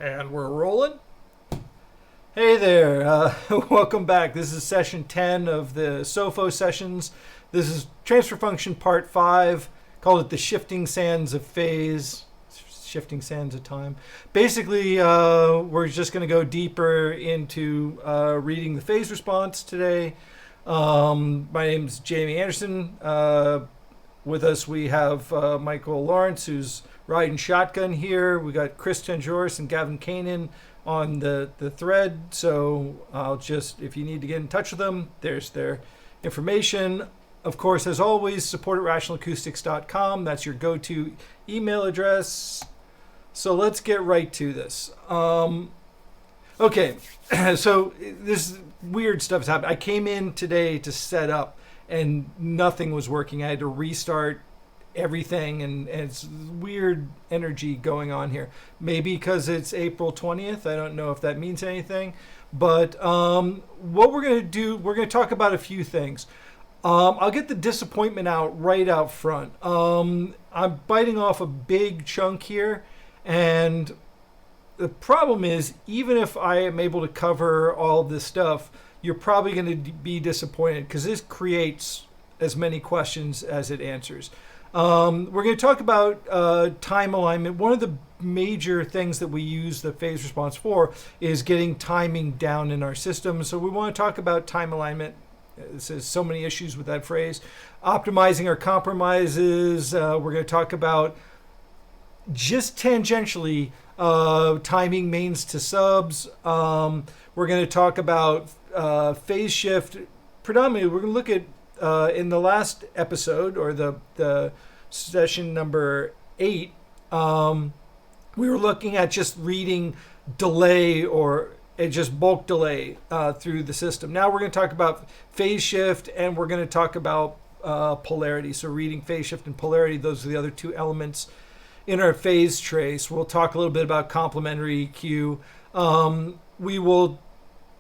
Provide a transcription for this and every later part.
And we're rolling. Hey there, welcome back. This is session 10 of the SOFO sessions. This is transfer function part 5. Call it the shifting sands of phase, shifting sands of time. Basically, we're just going to go deeper into reading the phase response today. My name's Jamie Anderson. With us we have Michael Lawrence, who's riding shotgun here. We got Chris Tenjoris and Gavin Kanan on the thread. So I'll just, if you need to get in touch with them, there's their information. Of course, as always, support at rationalacoustics.com. That's your go-to email address. So let's get right to this. Okay, so this weird stuff has happened. I came in today to set up and nothing was working. I had to restart everything, and it's weird energy going on here. Maybe because it's April 20th. I don't know if that means anything. But what we're going to do, we're going to talk about a few things. I'll get the disappointment out right out front. I'm biting off a big chunk here, and the problem is, even if I am able to cover all this stuff, you're probably going to be disappointed because this creates as many questions as it answers. We're going to talk about time alignment. One of the major things that we use the phase response for is getting timing down in our system. So we want to talk about time alignment. There's so many issues with that phrase. Optimizing our compromises. We're going to talk about just tangentially timing mains to subs. We're going to talk about phase shift. Predominantly, we're going to look at in the last episode, or the session number 8, we were looking at just reading delay, or just bulk delay through the system. Now we're going to talk about phase shift, and we're going to talk about polarity. So reading phase shift and polarity, those are the other two elements in our phase trace. We'll talk a little bit about complementary EQ. We will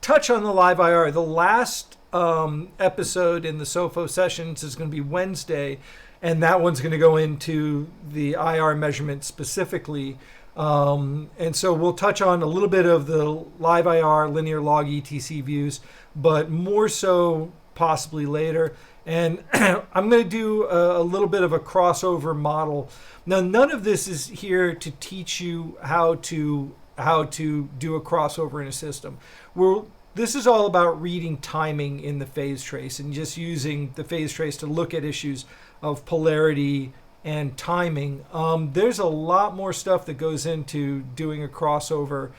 touch on the live IR. The last episode in the SOFO sessions is going to be Wednesday, and that one's going to go into the IR measurement specifically. And so we'll touch on a little bit of the live IR, linear log ETC views, but more so possibly later. And I'm going to do a little bit of a crossover model. Now, none of this is here to teach you how to do a crossover in a system. This is all about reading timing in the phase trace and just using the phase trace to look at issues of polarity and timing. There's a lot more stuff that goes into doing a crossover.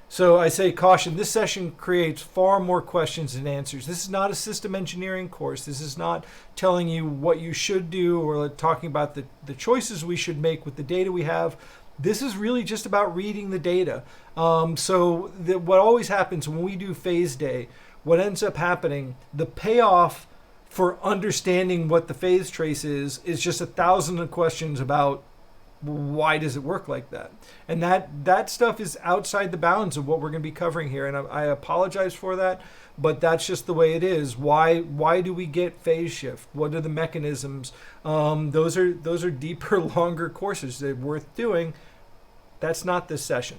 So I say caution, this session creates far more questions than answers. This is not a system engineering course. This is not telling you what you should do or talking about the choices we should make with the data we have. This is really just about reading the data. What always happens when we do phase day, what ends up happening, the payoff for understanding what the phase trace is just 1,000 questions about why does it work like that? And that stuff is outside the bounds of what we're going to be covering here. And I apologize for that, but that's just the way it is. Why do we get phase shift? What are the mechanisms? Those are deeper, longer courses. They're worth doing. That's not this session.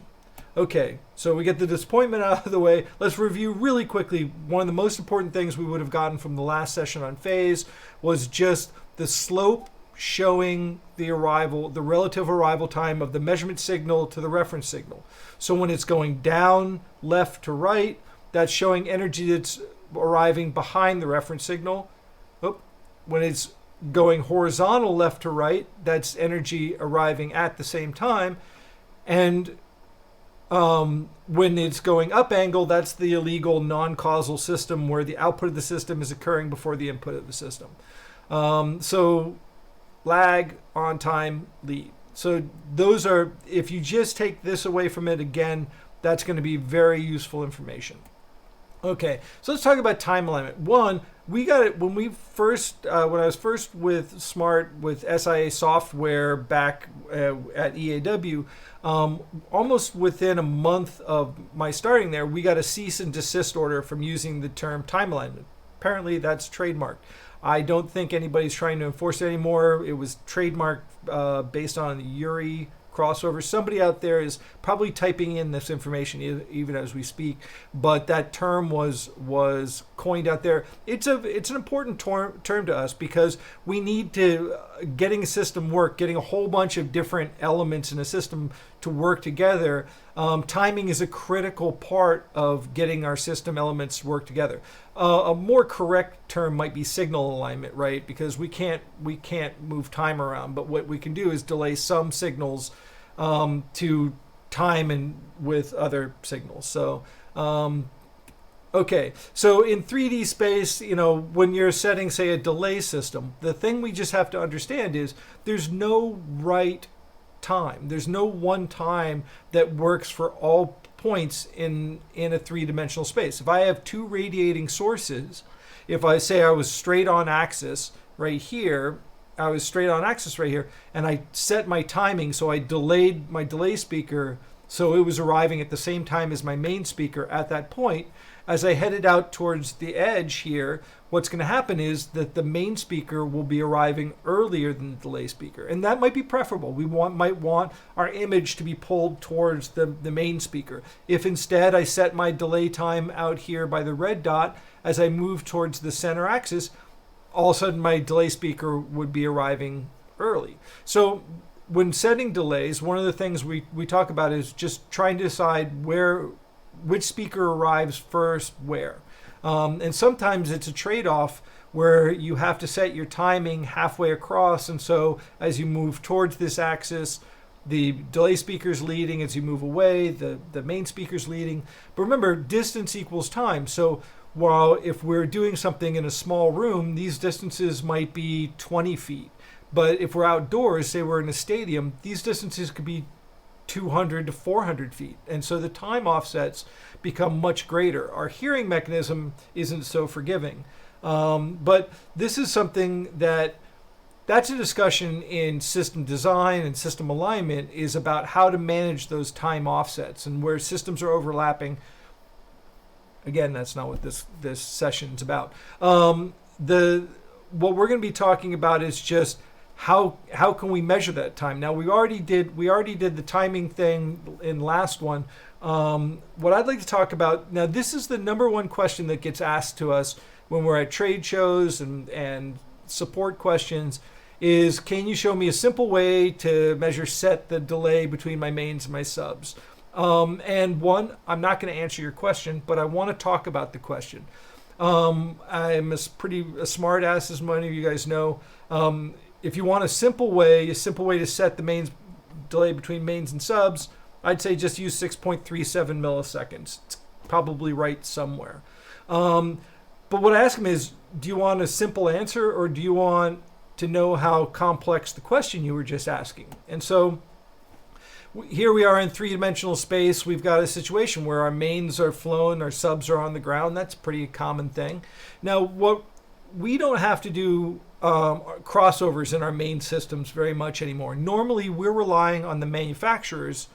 Okay, so we get the disappointment out of the way. Let's review really quickly. One of the most important things we would have gotten from the last session on phase was just the slope showing the relative arrival time of the measurement signal to the reference signal. So when it's going down left to right, that's showing energy that's arriving behind the reference signal. When it's going horizontal left to right, that's energy arriving at the same time. And when it's going up angle, that's the illegal non-causal system where the output of the system is occurring before the input of the system. So lag, on time, lead. So those are, if you just take this away from it again, that's going to be very useful information. Okay, so let's talk about time alignment. One, we got it when I was first with Smaart with SIA software back at EAW. Almost within a month of my starting there, we got a cease and desist order from using the term time alignment. Apparently, that's trademarked. I don't think anybody's trying to enforce it anymore. It was trademarked based on the URI crossover. Somebody out there is probably typing in this information even as we speak, but that term was coined out there. It's an important term to us because we need to getting a system work, getting a whole bunch of different elements in a system to work together. Timing is a critical part of getting our system elements to work together. A more correct term might be signal alignment, right? Because we can't move time around, but what we can do is delay some signals to time and with other signals. So okay, so in 3D space, when you're setting, say, a delay system, the thing we just have to understand is there's no right time. There's no one time that works for all points in a three-dimensional space. If I have two radiating sources, if I say I was straight on axis right here, and I set my timing, so I delayed my delay speaker so it was arriving at the same time as my main speaker at that point. As I headed out towards the edge here, what's going to happen is that the main speaker will be arriving earlier than the delay speaker. And that might be preferable. We might want our image to be pulled towards the main speaker. If instead I set my delay time out here by the red dot, as I move towards the center axis, all of a sudden my delay speaker would be arriving early. So when setting delays, one of the things we talk about is just trying to decide which speaker arrives first where. And sometimes it's a trade-off where you have to set your timing halfway across, and so as you move towards this axis, the delay speaker's leading. As you move away, the main speaker's leading. But remember, distance equals time. So while if we're doing something in a small room, these distances might be 20 feet. But if we're outdoors, say we're in a stadium, these distances could be 200 to 400 feet. And so the time offsets become much greater. Our hearing mechanism isn't so forgiving. But this is something that's a discussion in system design and system alignment, is about how to manage those time offsets and where systems are overlapping. Again, that's not what this session's about. What we're going to be talking about is just how can we measure that time? Now we already did the timing thing in last one. What I'd like to talk about now, this is the number one question that gets asked to us when we're at trade shows and support questions is, can you show me a simple way to set the delay between my mains and my subs? And one, I'm not going to answer your question, but I want to talk about the question. I'm a smart ass, as many of you guys know. If you want a simple way to set the mains delay between mains and subs, I'd say just use 6.37 milliseconds. It's probably right somewhere. But what I ask them is, do you want a simple answer, or do you want to know how complex the question you were just asking? And so here we are in three-dimensional space. We've got a situation where our mains are flown, our subs are on the ground. That's a pretty common thing. Now, what we don't have to do crossovers in our main systems very much anymore. Normally, we're relying on the manufacturers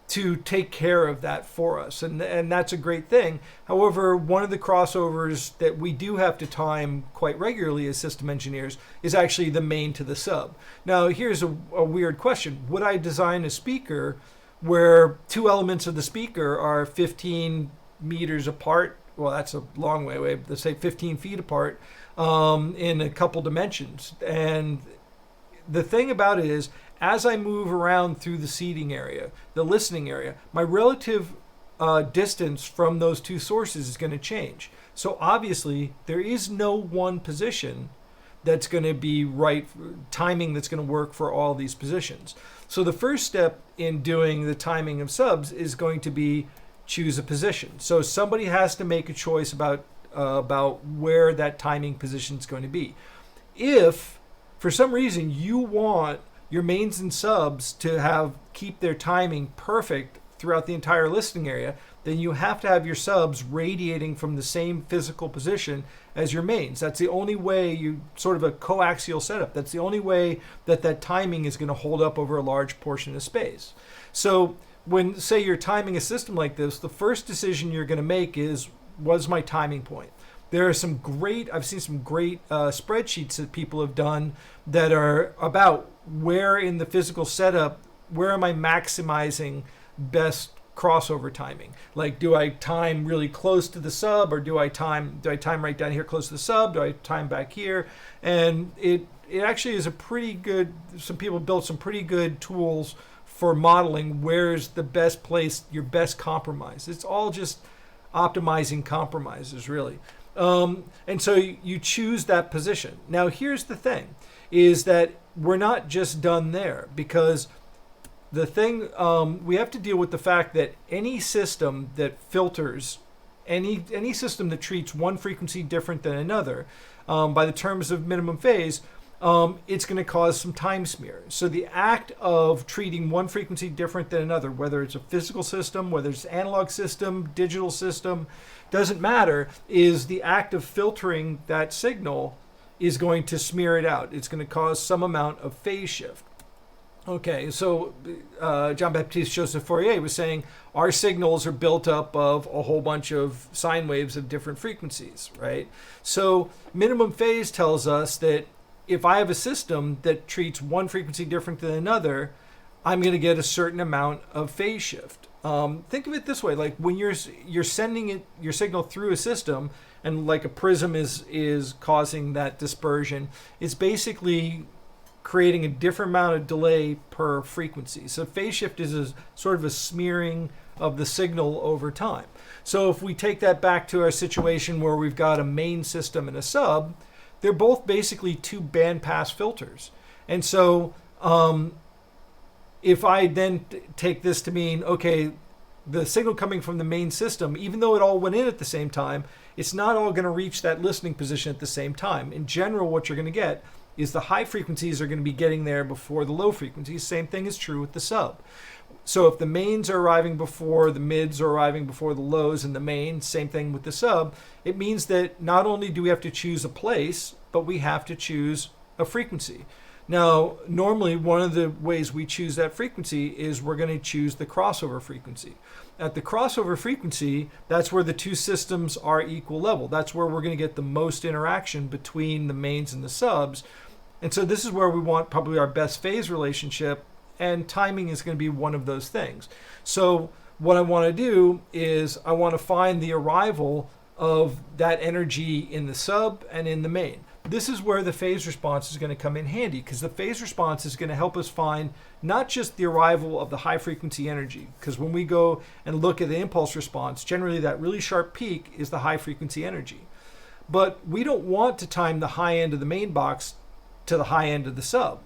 to take care of that for us, and that's a great thing. However, one of the crossovers that we do have to time quite regularly as system engineers is actually the main to the sub. Now, here's a weird question. Would I design a speaker where two elements of the speaker are 15 meters apart? Well, that's a long way away. Let's say 15 feet apart in a couple dimensions. And the thing about it is, as I move around through the seating area, the listening area, my relative distance from those two sources is going to change. So obviously, there is no one position that's going to be right, timing that's going to work for all these positions. So the first step in doing the timing of subs is going to be choose a position. So somebody has to make a choice about where that timing position is going to be. If for some reason you want your mains and subs to keep their timing perfect throughout the entire listening area, then you have to have your subs radiating from the same physical position as your mains. That's the only way sort of a coaxial setup. That's the only way that timing is going to hold up over a large portion of space. So when, say, you're timing a system like this, the first decision you're going to make is, what's my timing point? I've seen some great spreadsheets that people have done that are about where in the physical setup where am I maximizing best crossover timing? Like, do I time really close to the sub, or do I time right down here close to the sub? Do I time back here? And it actually is a pretty good, some people built some pretty good tools for modeling where's the best place, your best compromise. It's all just optimizing compromises, really. And so you choose that position. Now, here's the thing, is that we're not just done there, because the thing, we have to deal with the fact that any system that filters, any system that treats one frequency different than another, by the terms of minimum phase, it's going to cause some time smear. So the act of treating one frequency different than another, whether it's a physical system, whether it's analog system, digital system, doesn't matter, is the act of filtering that signal is going to smear it out. It's going to cause some amount of phase shift. Okay, so Jean-Baptiste Joseph Fourier was saying our signals are built up of a whole bunch of sine waves of different frequencies, right? So minimum phase tells us that if I have a system that treats one frequency different than another, I'm going to get a certain amount of phase shift. Think of it this way: like when you're sending your signal through a system, and like a prism is causing that dispersion, it's basically creating a different amount of delay per frequency. So phase shift is a sort of a smearing of the signal over time. So if we take that back to our situation where we've got a main system and a sub, they're both basically two bandpass filters. And so if I then take this to mean, okay, the signal coming from the main system, even though it all went in at the same time, it's not all going to reach that listening position at the same time. In general, what you're going to get is the high frequencies are going to be getting there before the low frequencies. Same thing is true with the sub. So if the mains are arriving before the mids are arriving before the lows in the main, same thing with the sub, it means that not only do we have to choose a place, but we have to choose a frequency. Now, normally one of the ways we choose that frequency is we're going to choose the crossover frequency. At the crossover frequency, that's where the two systems are equal level. That's where we're going to get the most interaction between the mains and the subs. And so this is where we want probably our best phase relationship, and timing is going to be one of those things. So what I want to do is I want to find the arrival of that energy in the sub and in the main. This is where the phase response is going to come in handy, because the phase response is going to help us find not just the arrival of the high frequency energy, because when we go and look at the impulse response, generally that really sharp peak is the high frequency energy. But we don't want to time the high end of the main box to the high end of the sub.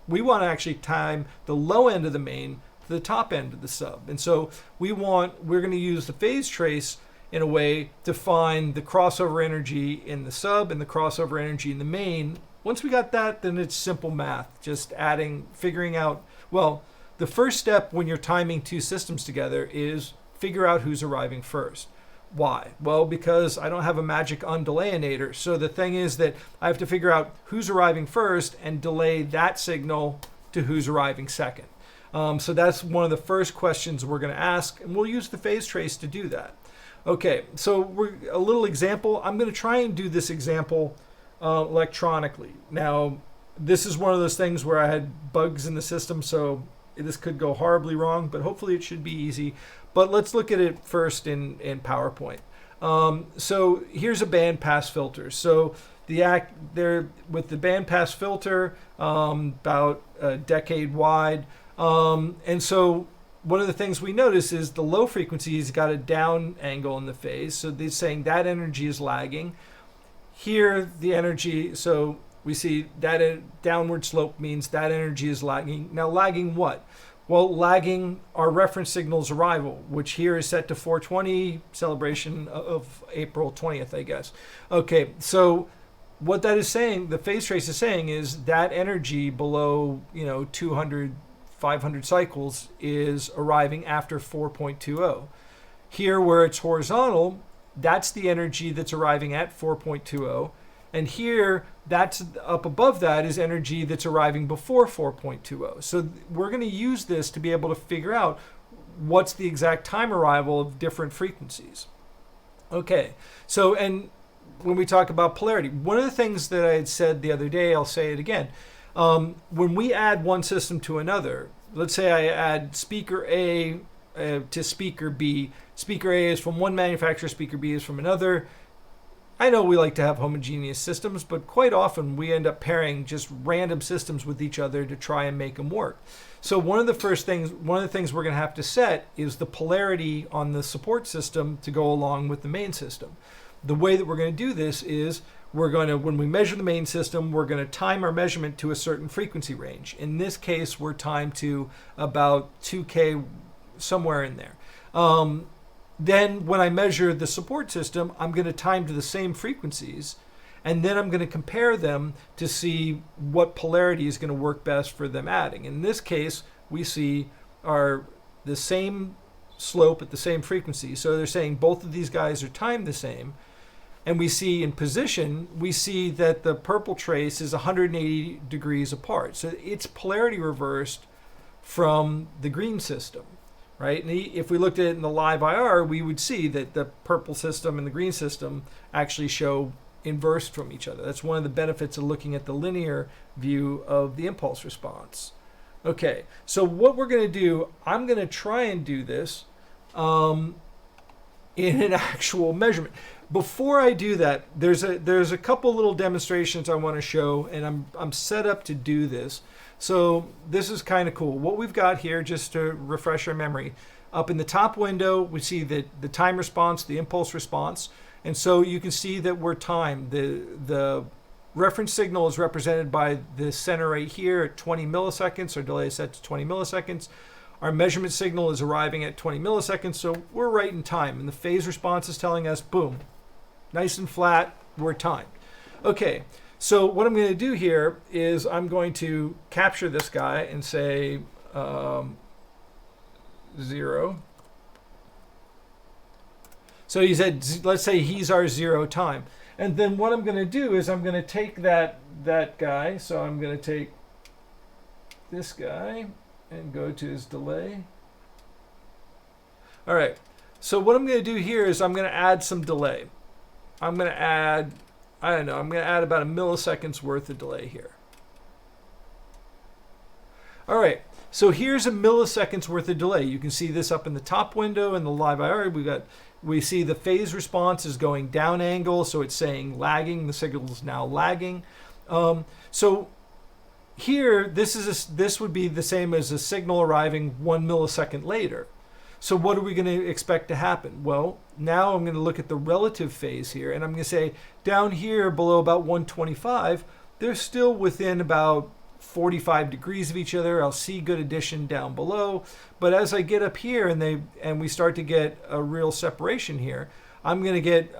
We want to actually time the low end of the main to the top end of the sub. And so we're going to use the phase trace in a way to find the crossover energy in the sub and the crossover energy in the main. Once we got that, then it's simple math, just figuring out, well, the first step when you're timing two systems together is figure out who's arriving first. Why? Well, because I don't have a magic undelayinator. So the thing is that I have to figure out who's arriving first and delay that signal to who's arriving second. So that's one of the first questions we're going to ask, and we'll use the phase trace to do that. Okay, so a little example. I'm going to try and do this example electronically. Now, this is one of those things where I had bugs in the system, so this could go horribly wrong, but hopefully it should be easy. But let's look at it first in PowerPoint. So here's a bandpass filter. So with the bandpass filter, about a decade wide. And so one of the things we notice is the low frequencies got a down angle in the phase. So they're saying that energy is lagging. Here, the energy, so we see that downward slope means that energy is lagging. Now, lagging what? Well, lagging our reference signal's arrival, which here is set to 420, celebration of April 20th, I guess. Okay, so what that is saying, the phase trace is saying, is that energy below 200, 500 cycles is arriving after 4.20. Here, where it's horizontal, that's the energy that's arriving at 4.20. And here, that's up above that is energy that's arriving before 4.20. So we're going to use this to be able to figure out what's the exact time arrival of different frequencies. Okay, so and when we talk about polarity, one of the things that I had said the other day, I'll say it again. When we add one system to another, let's say I add speaker A to speaker B. Speaker A is from one manufacturer, speaker B is from another. I know we like to have homogeneous systems, but quite often we end up pairing just random systems with each other to try and make them work. So one of the things we're going to have to set is the polarity on the support system to go along with the main system. The way that we're going to do this is when we measure the main system, we're going to time our measurement to a certain frequency range. In this case, we're timed to about 2K, somewhere in there. Then when I measure the support system, I'm going to time to the same frequencies, and then I'm going to compare them to see what polarity is going to work best for them adding. In this case, we see the same slope at the same frequency. So they're saying both of these guys are timed the same. And we see in position, we see that the purple trace is 180 degrees apart. So it's polarity reversed from the green system. Right? And if we looked at it in the live IR, we would see that the purple system and the green system actually show inversed from each other. That's one of the benefits of looking at the linear view of the impulse response. Okay, so what we're going to do, I'm going to try and do this in an actual measurement. Before I do that, there's a couple little demonstrations I want to show, and I'm set up to do this. So this is kind of cool. What we've got here, just to refresh our memory, up in the top window, we see the time response, the impulse response. And so you can see that we're timed. The reference signal is represented by the center right here at 20 milliseconds. Our delay is set to 20 milliseconds. Our measurement signal is arriving at 20 milliseconds, so we're right in time. And the phase response is telling us, boom, nice and flat, we're timed. Okay. So what I'm going to do here is I'm going to capture this guy and say 0. So he said, let's say he's our 0 time. And then what I'm going to do is I'm going to take that guy. So I'm going to take this guy and go to his delay. All right. So what I'm going to do here is I'm going to add some delay. I'm going to add, I'm going to add about a milliseconds worth of delay here. All right, so here's a milliseconds worth of delay. You can see this up in the top window in the live IR. We see the phase response is going down angle, so it's saying lagging. The signal is now lagging. So here, this would be the same as a signal arriving 1 millisecond later. So what are we going to expect to happen? Well, now I'm going to look at the relative phase here, and I'm going to say down here below about 125, they're still within about 45 degrees of each other. I'll see good addition down below. But as I get up here and we start to get a real separation here, I'm going to get,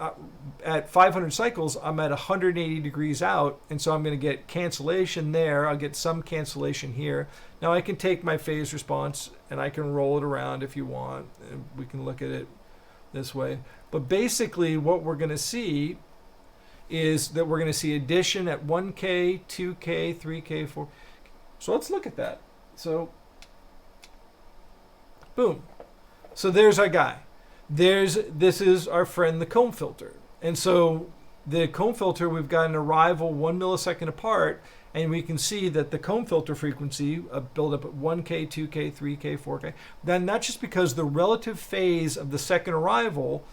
at 500 cycles, I'm at 180 degrees out, and so I'm going to get cancellation there. I'll get some cancellation here. Now I can take my phase response and I can roll it around if you want. And we can look at it this way. But basically what we're going to see is that we're going to see addition at 1K, 2K, 3K, 4. So let's look at that. So, boom. So there's our guy. This is our friend, the comb filter. And so the comb filter, we've got an arrival 1 millisecond apart, and we can see that the comb filter frequency build up at 1K, 2K, 3K, 4K. Then that's just because the relative phase of the second arrival,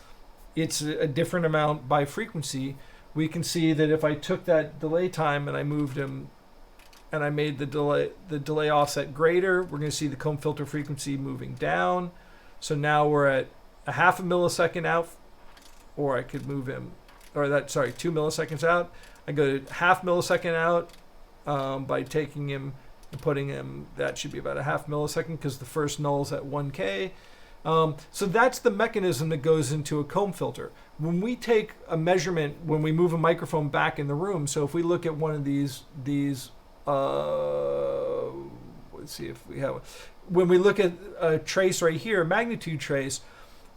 it's a different amount by frequency. We can see that if I took that delay time and I moved him and I made the delay offset greater, we're going to see the comb filter frequency moving down. So now we're at a half a millisecond out, or I could move him, 2 milliseconds out. I go to half millisecond out by taking him and putting him, that should be about a half millisecond because the first null is at 1K. So that's the mechanism that goes into a comb filter. When we take a measurement, when we move a microphone back in the room, so if we look at one of these let's see if we have, when we look at a trace right here, a magnitude trace,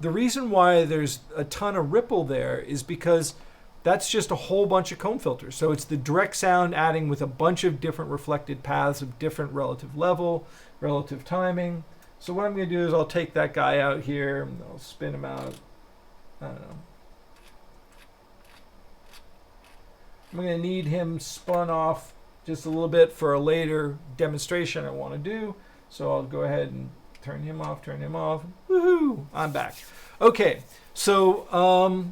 the reason why there's a ton of ripple there is because that's just a whole bunch of comb filters. So it's the direct sound adding with a bunch of different reflected paths of different relative level, relative timing. So what I'm going to do is I'll take that guy out here and I'll spin him out. I don't know. I'm going to need him spun off just a little bit for a later demonstration I want to do. So I'll go ahead and turn him off, Woohoo! I'm back. Okay, so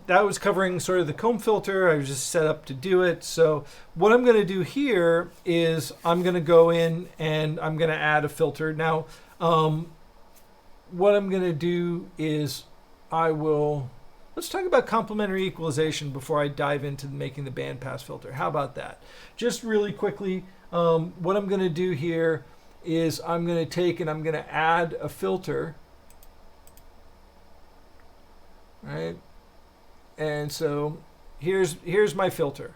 that was covering sort of the comb filter. I was just set up to do it. So what I'm going to do here is I'm going to go in and I'm going to add a filter. Now, what I'm going to do is let's talk about complementary equalization before I dive into making the bandpass filter. How about that? Just really quickly, what I'm going to do here is I'm going to take and I'm going to add a filter, right? And so here's my filter,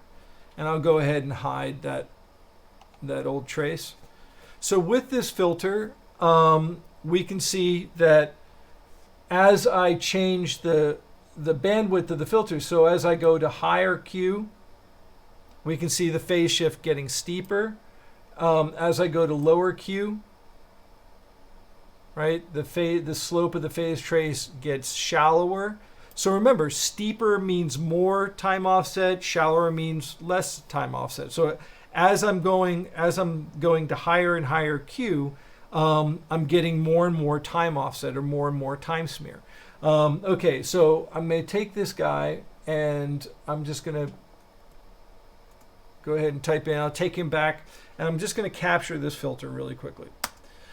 and I'll go ahead and hide that old trace. So with this filter, we can see that as I change the bandwidth of the filter, so as I go to higher Q, we can see the phase shift getting steeper. As I go to lower Q, right, the slope of the phase trace gets shallower. So remember, steeper means more time offset, shallower means less time offset. So as I'm going to higher and higher Q, I'm getting more and more time offset or more time smear. Okay, so I'm going to take this guy and I'm just going to go ahead and type in. I'll take him back, and I'm just going to capture this filter really quickly.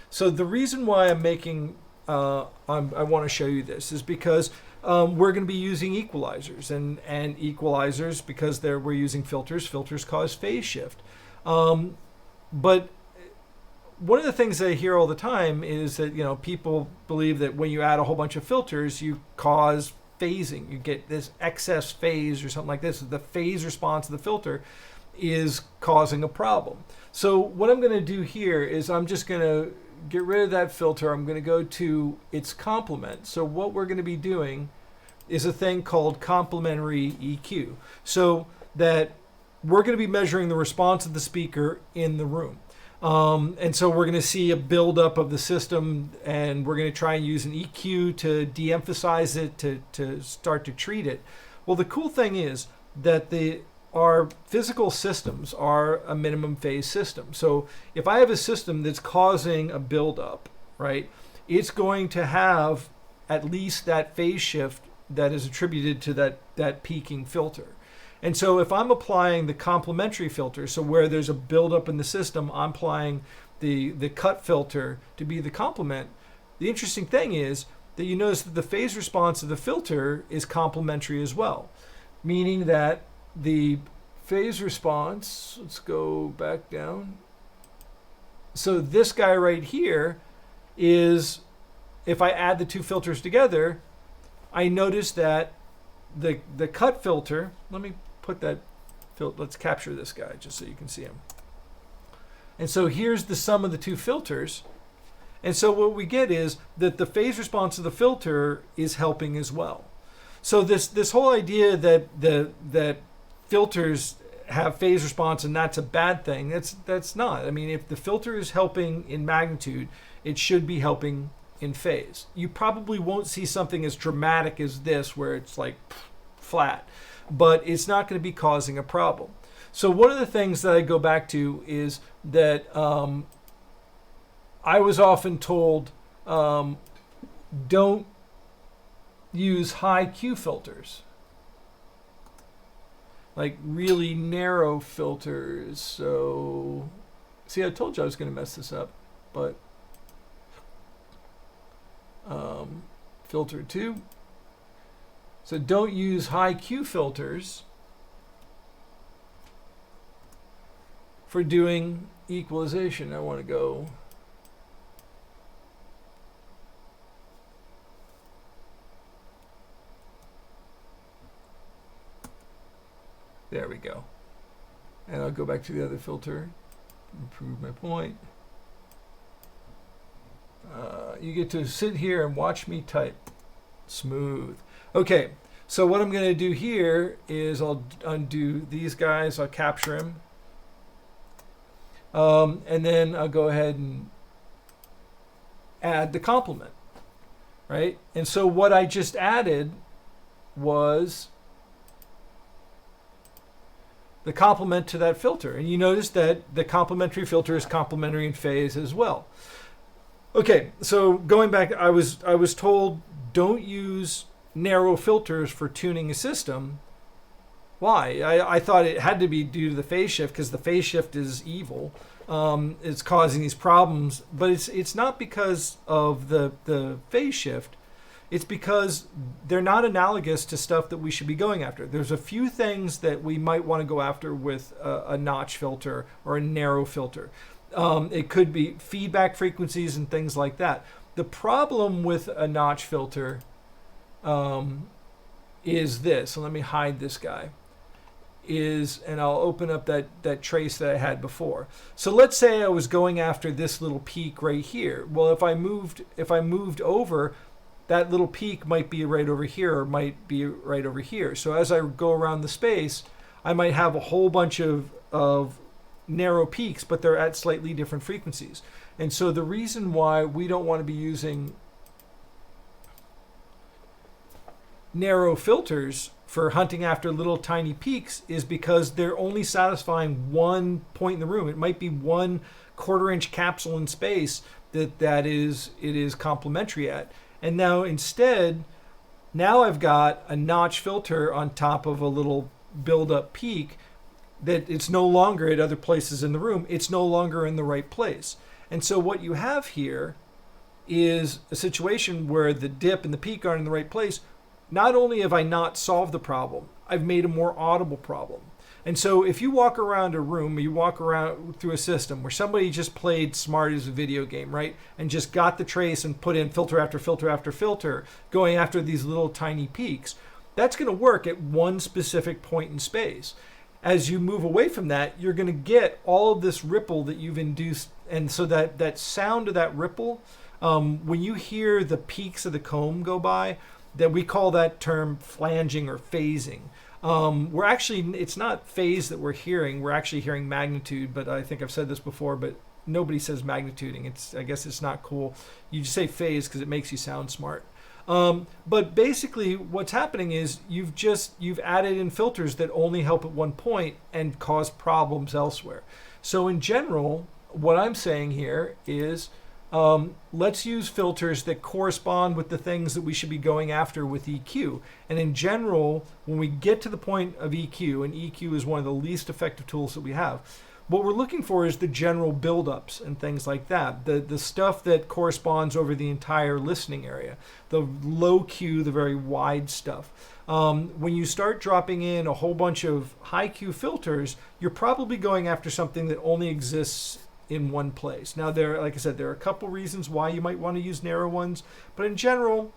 So the reason why I'm making, I want to show you this is because we're going to be using equalizers, and equalizers, because we're using filters cause phase shift. But one of the things that I hear all the time is that people believe that when you add a whole bunch of filters, you cause phasing. You get this excess phase or something like this. The phase response of the filter is causing a problem. So what I'm going to do here is I'm just going to get rid of that filter. I'm going to go to its complement. So what we're going to be doing is a thing called complementary EQ. So that we're going to be measuring the response of the speaker in the room. And so we're going to see a buildup of the system, and we're going to try and use an EQ to de-emphasize it, to start to treat it. Well, the cool thing is that our physical systems are a minimum phase system. So if I have a system that's causing a buildup, right, it's going to have at least that phase shift that is attributed to that peaking filter. And so if I'm applying the complementary filter, so where there's a buildup in the system, I'm applying the cut filter to be the complement. The interesting thing is that you notice that the phase response of the filter is complementary as well, meaning that the phase response, let's go back down. So this guy right here is, if I add the two filters together, I notice that the cut filter, let me put that filter, let's capture this guy just so you can see him. And so here's the sum of the two filters. And so what we get is that the phase response of the filter is helping as well. So this whole idea that filters have phase response and that's a bad thing, that's not. I mean, if the filter is helping in magnitude, it should be helping in phase. You probably won't see something as dramatic as this where it's like flat, but it's not going to be causing a problem. So one of the things that I go back to is that I was often told, don't use high Q filters, like really narrow filters. So, see, I told you I was going to mess this up, but filter 2. So don't use high Q filters for doing equalization. I want to go there we go. And I'll go back to the other filter, improve my point. You get to sit here and watch me type. Smooth. Okay, so what I'm going to do here is I'll undo these guys. I'll capture them. And then I'll go ahead and add the complement, right? And so what I just added was the complement to that filter. And you notice that the complementary filter is complementary in phase as well. Okay, so going back, I was told don't use narrow filters for tuning a system. Why? I thought it had to be due to the phase shift because the phase shift is evil. It's causing these problems, but it's not because of the phase shift. It's because they're not analogous to stuff that we should be going after. There's a few things that we might want to go after with a notch filter or a narrow filter. It could be feedback frequencies and things like that. The problem with a notch filter is this. So let me hide this guy. And I'll open up that trace that I had before. So let's say I was going after this little peak right here. Well, if I moved over, that little peak might be right over here or might be right over here. So as I go around the space, I might have a whole bunch of narrow peaks, but they're at slightly different frequencies. And so the reason why we don't want to be using narrow filters for hunting after little tiny peaks is because they're only satisfying one point in the room. It might be 1/4 inch capsule in space it is complementary at. And now instead, now I've got a notch filter on top of a little build-up peak that it's no longer at other places in the room. It's no longer in the right place. And so what you have here is a situation where the dip and the peak aren't in the right place. Not only have I not solved the problem, I've made a more audible problem. And so if you walk around a room, or you walk around through a system where somebody just played Smaart as a video game, right? And just got the trace and put in filter after filter after filter, going after these little tiny peaks, that's going to work at one specific point in space. As you move away from that, you're going to get all of this ripple that you've induced. And so that sound of that ripple, when you hear the peaks of the comb go by, that we call that term flanging or phasing. It's not phase that we're hearing. We're actually hearing magnitude, but I think I've said this before, but nobody says magnituding. I guess it's not cool. You just say phase because it makes you sound smart. But basically what's happening is you've added in filters that only help at one point and cause problems elsewhere. So in general, what I'm saying here is let's use filters that correspond with the things that we should be going after with EQ. And in general, when we get to the point of EQ, and EQ is one of the least effective tools that we have, what we're looking for is the general buildups and things like that. The stuff that corresponds over the entire listening area. The low Q, the very wide stuff. When you start dropping in a whole bunch of high Q filters, you're probably going after something that only exists in one place. Now, like I said, there are a couple reasons why you might want to use narrow ones, but in general,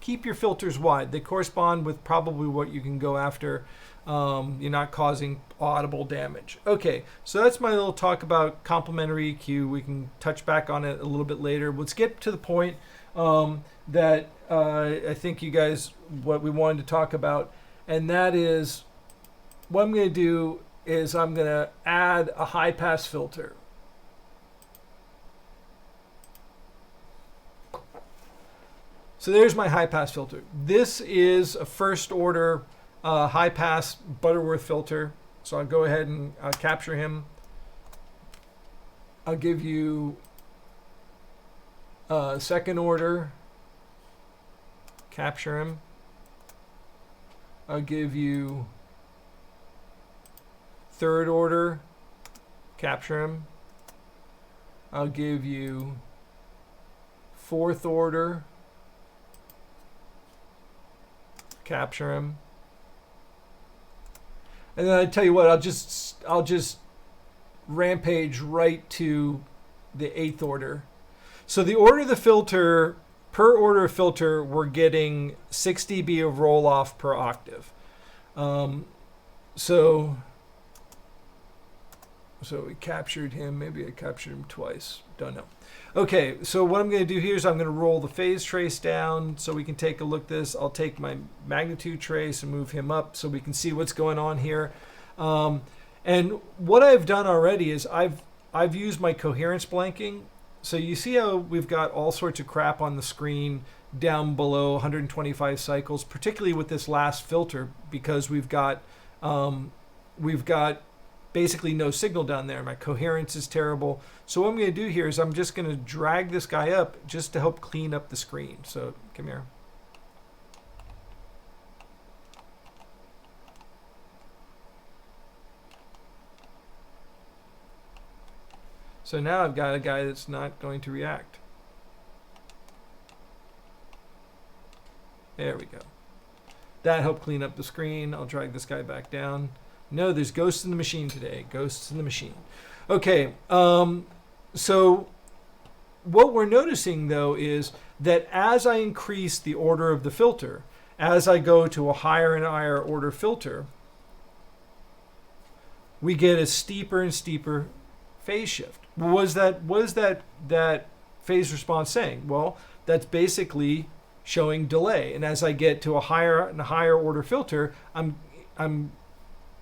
keep your filters wide. They correspond with probably what you can go after. You're not causing audible damage. Okay, so that's my little talk about complementary EQ. We can touch back on it a little bit later. Let's get to the point that I think you guys, what we wanted to talk about, and that is what I'm going to do is I'm going to add a high pass filter. So there's my high pass filter. This is a first order high pass Butterworth filter. So I'll go ahead and capture him. I'll give you second order, capture him. I'll give you third order, capture him. I'll give you fourth order, capture him. And then I tell you what, I'll just rampage right to the eighth order. So the order of the filter, per order of filter, we're getting 6 dB of roll off per octave. So we captured him. Maybe I captured him twice. Don't know. Okay, so what I'm going to do here is I'm going to roll the phase trace down so we can take a look at this. I'll take my magnitude trace and move him up so we can see what's going on here. And what I've done already is I've used my coherence blanking. So you see how we've got all sorts of crap on the screen down below 125 cycles, particularly with this last filter, because we've got basically no signal down there. My coherence is terrible. So what I'm going to do here is I'm just going to drag this guy up just to help clean up the screen. So come here. So now I've got a guy that's not going to react. There we go. That helped clean up the screen. I'll drag this guy back down. No, there's ghosts in the machine today. Ghosts in the machine. Okay, so what we're noticing, though, is that as I increase the order of the filter, as I go to a higher and higher order filter, we get a steeper and steeper phase shift. What is that phase response saying? Well, that's basically showing delay. And as I get to a higher and higher order filter, I'm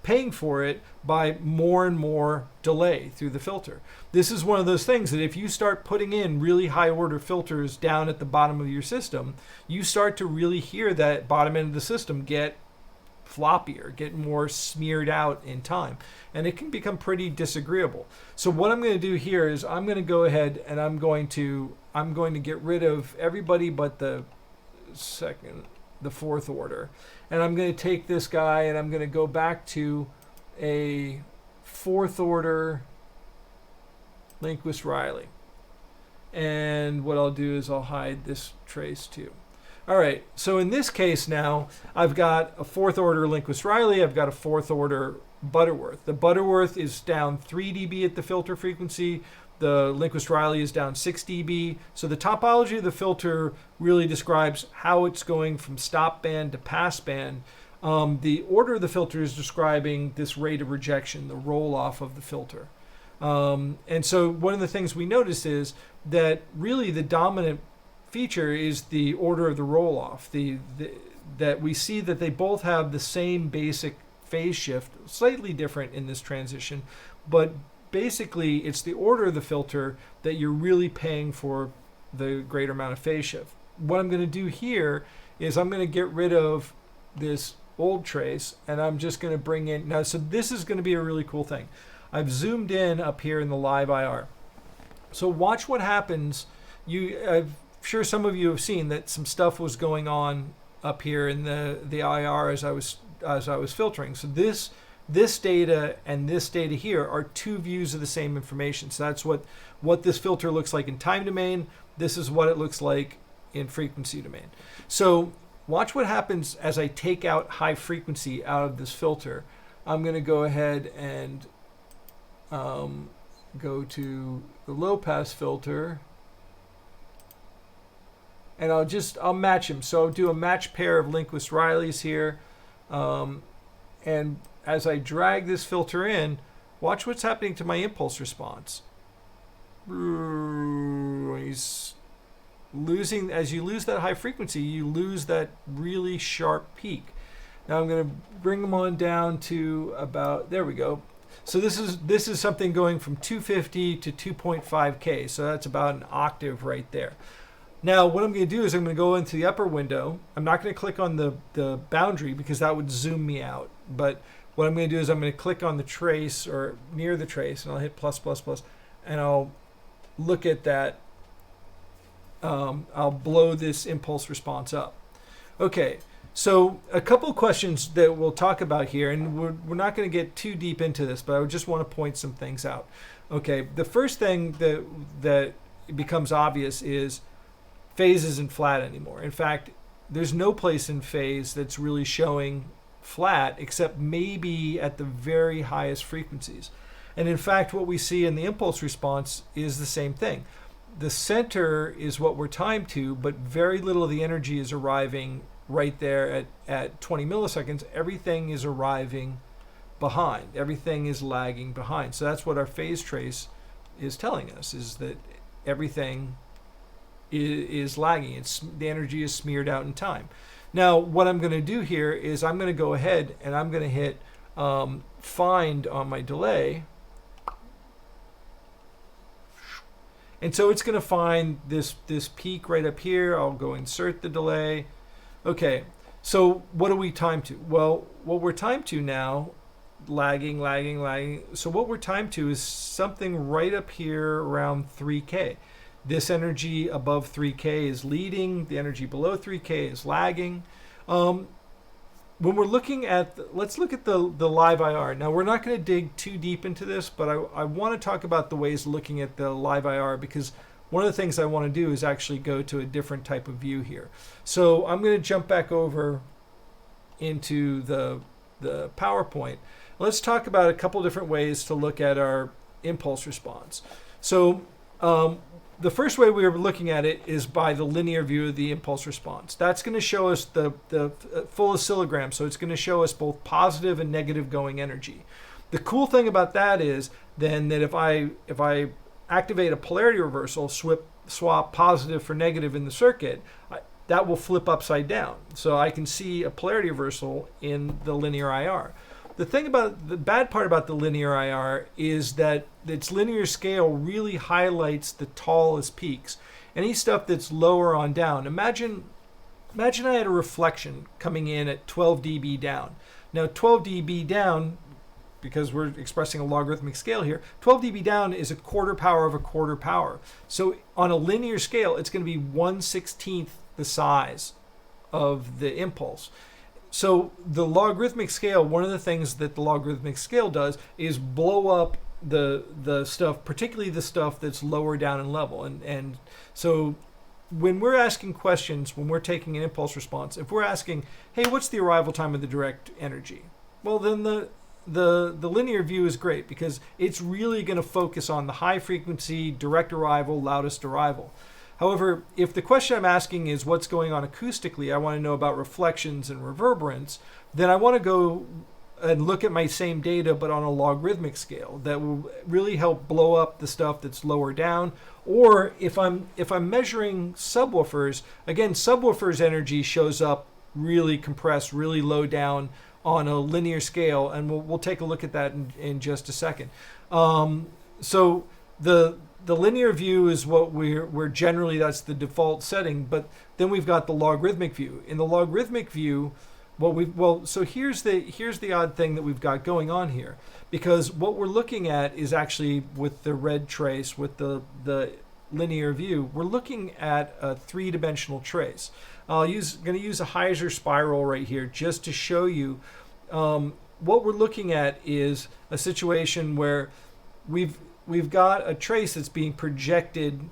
paying for it by more and more delay through the filter. This is one of those things that if you start putting in really high order filters down at the bottom of your system, you start to really hear that bottom end of the system get floppier, get more smeared out in time, and it can become pretty disagreeable. So what I'm going to do here is I'm going to go ahead and I'm going to get rid of everybody but the fourth order, and I'm going to take this guy and I'm going to go back to a fourth order Linquist-Riley, and what I'll do is I'll hide this trace too. All right, so in this case now, I've got a fourth order Linquist-Riley, I've got a fourth order Butterworth. The Butterworth is down 3 dB at the filter frequency. The Linquist-Riley is down 6 dB. So the topology of the filter really describes how it's going from stop band to pass band. The order of the filter is describing this rate of rejection, the roll off of the filter. And so one of the things we notice is that really the dominant feature is the order of the roll off. That we see that they both have the same basic phase shift, slightly different in this transition, but basically it's the order of the filter that you're really paying for the greater amount of phase shift. What I'm going to do here is I'm going to get rid of this old trace, and I'm just going to bring in now. So this is going to be a really cool thing. I've zoomed in up here in the live IR. So watch what happens. I'm sure some of you have seen that some stuff was going on up here in the IR as I was filtering. So this data and this data here are two views of the same information. So that's what this filter looks like in time domain. This is what it looks like in frequency domain. So watch what happens as I take out high frequency out of this filter. I'm going to go ahead and go to the low pass filter, and I'll match them. So I'll do a match pair of Linquist-Rileys here, and as I drag this filter in, watch what's happening to my impulse response. He's losing, as you lose that high frequency, you lose that really sharp peak. Now I'm going to bring them on down to about, there we go. So this is something going from 250 to 2.5K. So that's about an octave right there. Now what I'm going to do is I'm going to go into the upper window. I'm not going to click on the boundary because that would zoom me out. But what I'm going to do is I'm going to click on the trace or near the trace, and I'll hit plus, and I'll look at that. I'll blow this impulse response up. Okay, so a couple of questions that we'll talk about here, and we're not going to get too deep into this, but I just want to point some things out. Okay, the first thing that becomes obvious is phase isn't flat anymore. In fact, there's no place in phase that's really showing flat except maybe at the very highest frequencies. And in fact, what we see in the impulse response is the same thing. The center is what we're timed to, but very little of the energy is arriving right there at 20 milliseconds. Everything is arriving behind. Everything is lagging behind. So that's what our phase trace is telling us, is that everything is lagging. The energy is smeared out in time. Now, what I'm going to do here is I'm going to go ahead and I'm going to hit find on my delay. And so it's going to find this peak right up here. I'll go insert the delay. Okay, so what are we timed to? Well, what we're timed to now, lagging, lagging, lagging. So what we're timed to is something right up here around 3K. This energy above 3K is leading. The energy below 3K is lagging. When we're looking at, let's look at the live IR. Now, we're not going to dig too deep into this, but I want to talk about the ways looking at the live IR, because one of the things I want to do is actually go to a different type of view here. So I'm going to jump back over into the PowerPoint. Let's talk about a couple different ways to look at our impulse response. So the first way we were looking at it is by the linear view of the impulse response. That's going to show us the full oscillogram. So it's going to show us both positive and negative going energy. The cool thing about that is then that if I activate a polarity reversal, swap positive for negative in the circuit, that will flip upside down. So I can see a polarity reversal in the linear IR. The bad part about the linear IR is that its linear scale really highlights the tallest peaks. Any stuff that's lower on down. Imagine I had a reflection coming in at 12 dB down. Now 12 dB down, because we're expressing a logarithmic scale here, 12 dB down is a quarter power of a quarter power. So on a linear scale, it's going to be 1/16 the size of the impulse. So the logarithmic scale, one of the things that the logarithmic scale does is blow up the stuff, particularly the stuff that's lower down in level. And so when we're asking questions, when we're taking an impulse response, if we're asking, hey, what's the arrival time of the direct energy? Well, then the linear view is great, because it's really going to focus on the high frequency, direct arrival, loudest arrival. However, if the question I'm asking is what's going on acoustically, I want to know about reflections and reverberance, then I want to go and look at my same data but on a logarithmic scale that will really help blow up the stuff that's lower down. Or if I'm measuring subwoofers, again, subwoofers energy shows up really compressed, really low down on a linear scale, and we'll take a look at that in just a second. So the linear view is what we're generally, that's the default setting, but then we've got the logarithmic view. In the logarithmic view, so here's the odd thing that we've got going on here, because what we're looking at is actually with the red trace, with the linear view, we're looking at a three-dimensional trace. I'm going to use a Heiser spiral right here just to show you what we're looking at is a situation where we've got a trace that's being projected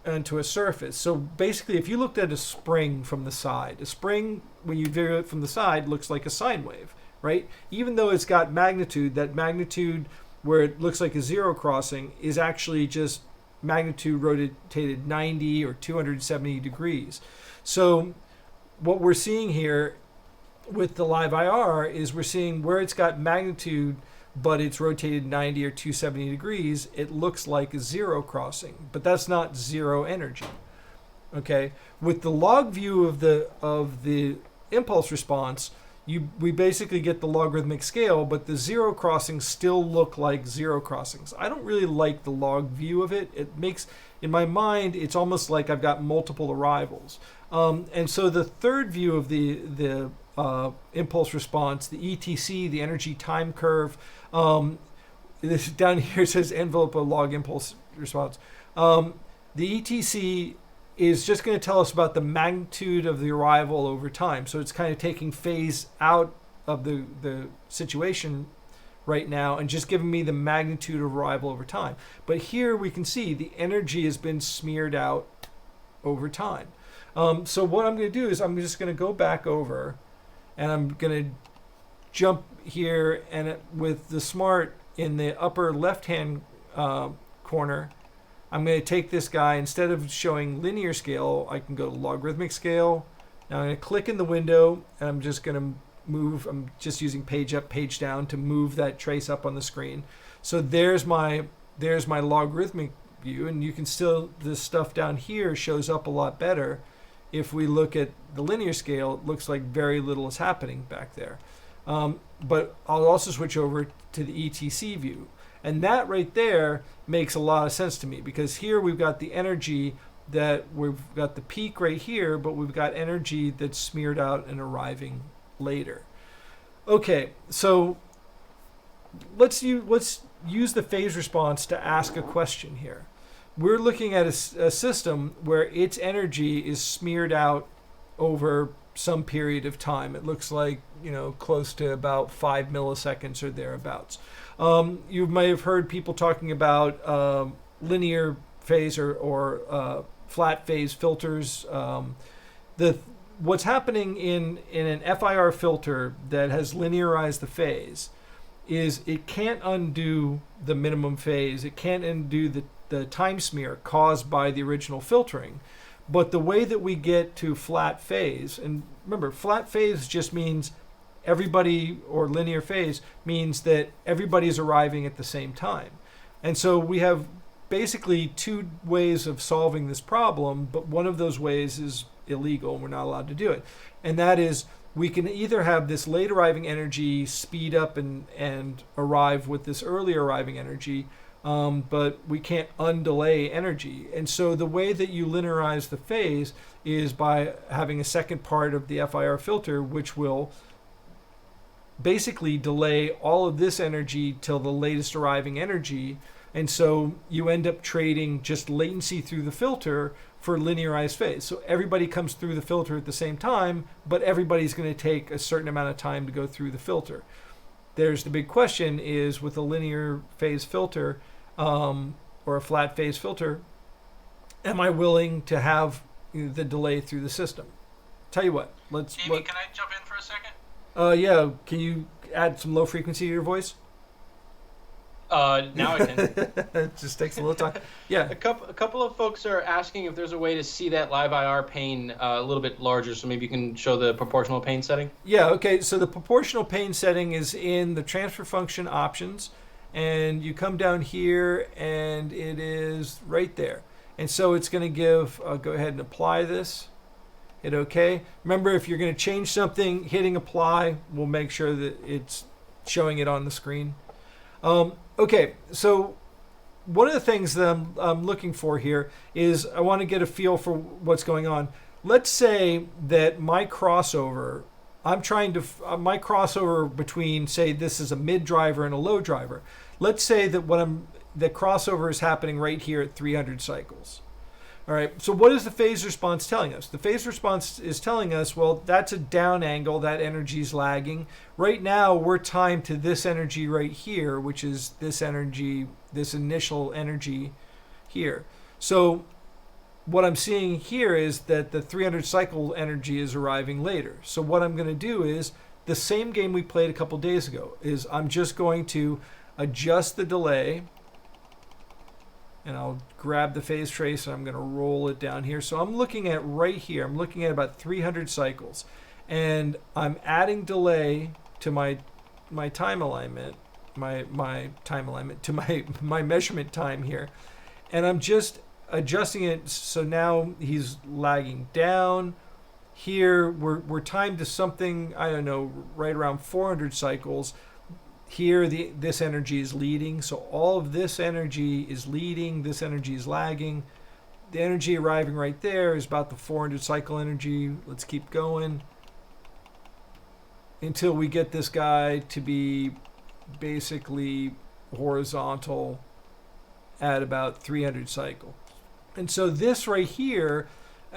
onto a surface. So basically, if you looked at a spring from the side, a spring, when you view it from the side, looks like a sine wave, right? Even though it's got magnitude, that magnitude where it looks like a zero crossing is actually just magnitude rotated 90 or 270 degrees. So what we're seeing here with the live IR is we're seeing where it's got magnitude but it's rotated 90 or 270 degrees, it looks like a zero crossing, but that's not zero energy. Okay, with the log view of the impulse response, we basically get the logarithmic scale, but the zero crossings still look like zero crossings. I don't really like the log view of it. It makes, in my mind, it's almost like I've got multiple arrivals. And so the third view of the impulse response, the ETC, the energy time curve, this down here says envelope of log impulse response. The ETC is just going to tell us about the magnitude of the arrival over time. So it's kind of taking phase out of the situation right now and just giving me the magnitude of arrival over time. But here we can see the energy has been smeared out over time. So what I'm going to do is I'm just going to go back over and I'm going to jump here, and with the Smaart in the upper left-hand corner, I'm going to take this guy, instead of showing linear scale, I can go to logarithmic scale. Now I'm going to click in the window, and I'm just going to move, I'm just using page up, page down to move that trace up on the screen. So there's my logarithmic view, and you can still, this stuff down here shows up a lot better. If we look at the linear scale, it looks like very little is happening back there. But I'll also switch over to the ETC view. And that right there makes a lot of sense to me, because here we've got the energy that we've got the peak right here, but we've got energy that's smeared out and arriving later. Okay, so let's use the phase response to ask a question here. We're looking at a system where its energy is smeared out over some period of time. It looks like, close to about 5 milliseconds or thereabouts. You may have heard people talking about linear phase or flat phase filters. What's happening in an FIR filter that has linearized the phase is it can't undo the minimum phase. It can't undo the time smear caused by the original filtering. But the way that we get to flat phase, and remember, flat phase just means everybody, or linear phase means that everybody is arriving at the same time. And so we have basically two ways of solving this problem, but one of those ways is illegal and we're not allowed to do it. And that is, we can either have this late arriving energy speed up and arrive with this early arriving energy, but we can't undelay energy. And so the way that you linearize the phase is by having a second part of the FIR filter, which will basically delay all of this energy till the latest arriving energy. And so you end up trading just latency through the filter for linearized phase. So everybody comes through the filter at the same time, but everybody's going to take a certain amount of time to go through the filter. There's the big question is, with a linear phase filter or a flat phase filter, am I willing to have the delay through the system? Tell you what, Jamie, can I jump in for a second? Yeah, can you add some low frequency to your voice? Now I can. It just takes a little time. Yeah. A couple of folks are asking if there's a way to see that live IR pane a little bit larger, so maybe you can show the proportional pane setting. Yeah, okay. So the proportional pane setting is in the transfer function options, and you come down here and it is right there. And so it's going to give, go ahead and apply this. Hit OK. Remember, if you're going to change something, hitting apply will make sure that it's showing it on the screen. Okay, so one of the things that I'm looking for here is I want to get a feel for what's going on. Let's say that my crossover, my crossover between, say, this is a mid driver and a low driver. Let's say that the crossover is happening right here at 300 cycles. All right, so what is the phase response telling us? The phase response is telling us, well, that's a down angle, that energy is lagging. Right now, we're timed to this energy right here, which is this energy, this initial energy here. So what I'm seeing here is that the 300 cycle energy is arriving later. So what I'm going to do is the same game we played a couple days ago, is I'm just going to adjust the delay, and I'll grab the phase trace and I'm going to roll it down here. So I'm looking at right here, I'm looking at about 300 cycles, and I'm adding delay to my time alignment, my time alignment to my measurement time here, and I'm just adjusting it. So now he's lagging down. Here we're timed to something, I don't know, right around 400 cycles. Here, this energy is leading, so all of this energy is leading, this energy is lagging. The energy arriving right there is about the 400 cycle energy. Let's keep going until we get this guy to be basically horizontal at about 300 cycle. And so this right here,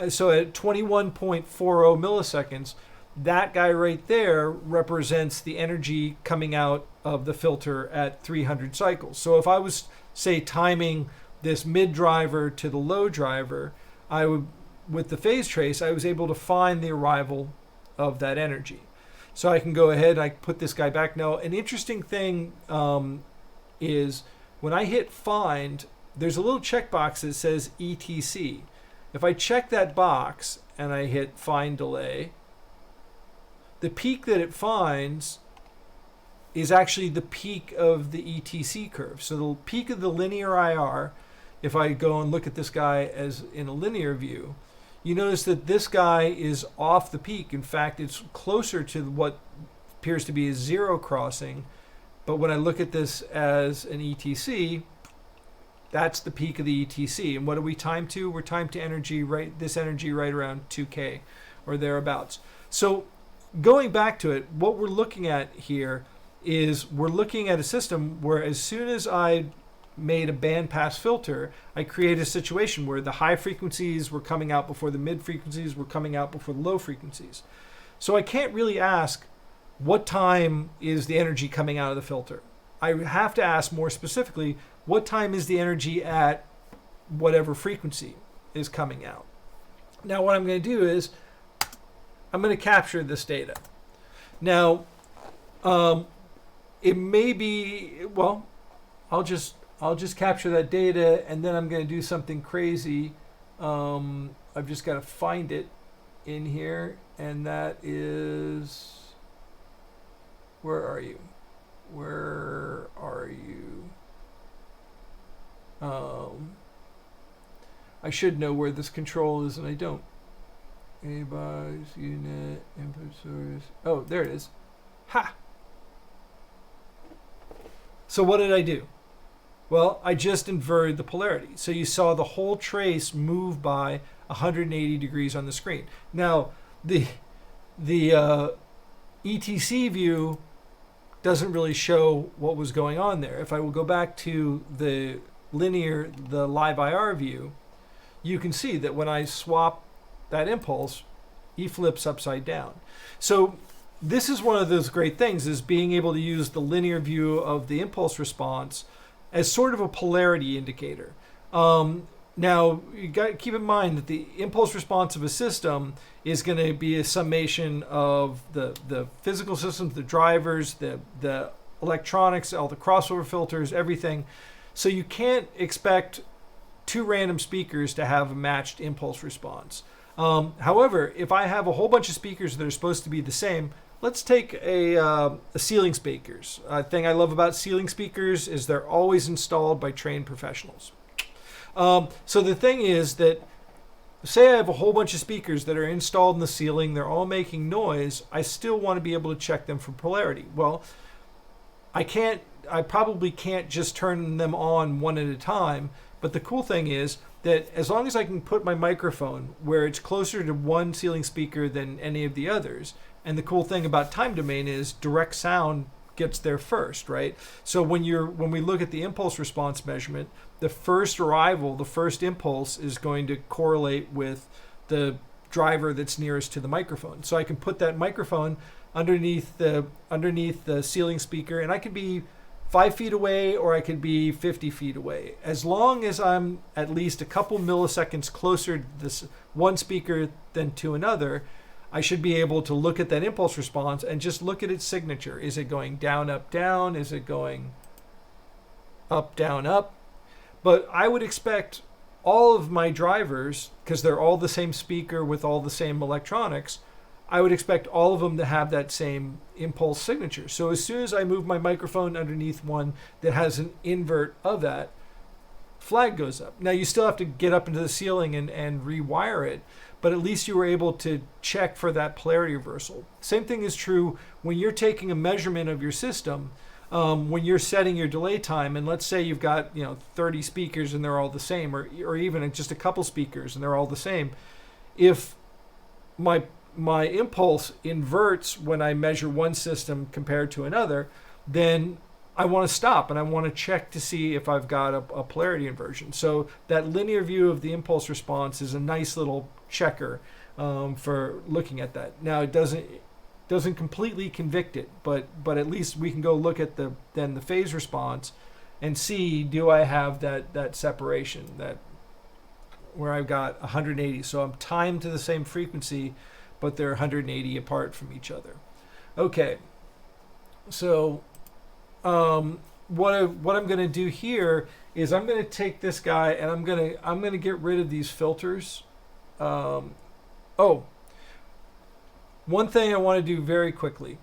so at 21.40 milliseconds, that guy right there represents the energy coming out of the filter at 300 cycles. So if I was, say, timing this mid driver to the low driver, I would, with the phase trace, I was able to find the arrival of that energy. So I can go ahead, I put this guy back. Now, an interesting thing is when I hit find, there's a little checkbox that says ETC. If I check that box and I hit find delay, the peak that it finds is actually the peak of the ETC curve. So the peak of the linear IR, if I go and look at this guy as in a linear view, you notice that this guy is off the peak. In fact, it's closer to what appears to be a zero crossing. But when I look at this as an ETC, that's the peak of the ETC. And what are we timed to? We're timed to energy, this energy right around 2K or thereabouts. So going back to it, what we're looking at here is we're looking at a system where as soon as I made a bandpass filter, I created a situation where the high frequencies were coming out before the mid frequencies were coming out before the low frequencies. So I can't really ask what time is the energy coming out of the filter. I have to ask more specifically, what time is the energy at whatever frequency is coming out. Now what I'm going to do is I'm going to capture this data. Now it may be, well, I'll just capture that data, and then I'm going to do something crazy. I've just got to find it in here, and that is, where are you? Where are you? I should know where this control is, and I don't. A box, unit, input source. Oh, there it is. Ha! So what did I do? Well, I just inverted the polarity. So you saw the whole trace move by 180 degrees on the screen. Now, the ETC view doesn't really show what was going on there. If I will go back to the live IR view, you can see that when I swap that impulse, he flips upside down. So this is one of those great things, is being able to use the linear view of the impulse response as sort of a polarity indicator. Now, you got to keep in mind that the impulse response of a system is going to be a summation of the physical systems, the drivers, the electronics, all the crossover filters, everything. So you can't expect two random speakers to have a matched impulse response. However, if I have a whole bunch of speakers that are supposed to be the same, let's take a ceiling speakers. A thing I love about ceiling speakers is they're always installed by trained professionals. So the thing is that, say I have a whole bunch of speakers that are installed in the ceiling, they're all making noise, I still want to be able to check them for polarity. Well, I probably can't just turn them on one at a time, but the cool thing is that as long as I can put my microphone where it's closer to one ceiling speaker than any of the others, and the cool thing about time domain is direct sound gets there first, right? So when we look at the impulse response measurement, the first arrival, the first impulse is going to correlate with the driver that's nearest to the microphone. So I can put that microphone underneath the ceiling speaker, and I could be 5 feet away or I could be 50 feet away. As long as I'm at least a couple milliseconds closer to this one speaker than to another, I should be able to look at that impulse response and just look at its signature. Is it going down, up, down? Is it going up, down, up? But I would expect all of my drivers, because they're all the same speaker with all the same electronics, I would expect all of them to have that same impulse signature. So as soon as I move my microphone underneath one that has an invert of that, flag goes up. Now you still have to get up into the ceiling and rewire it, but at least you were able to check for that polarity reversal. Same thing is true when you're taking a measurement of your system. When you're setting your delay time, and let's say you've got 30 speakers and they're all the same, or even just a couple speakers and they're all the same, if my impulse inverts when I measure one system compared to another, then I want to stop and I want to check to see if I've got a polarity inversion. So that linear view of the impulse response is a nice little checker for looking at that. Now it doesn't completely convict it, but at least we can go look at the phase response and see, do I have that separation, that where I've got 180. So I'm timed to the same frequency, but they're 180 apart from each other. Okay, so what I'm going to do here is I'm going to take this guy and I'm going to get rid of these filters. One thing I want to do very quickly.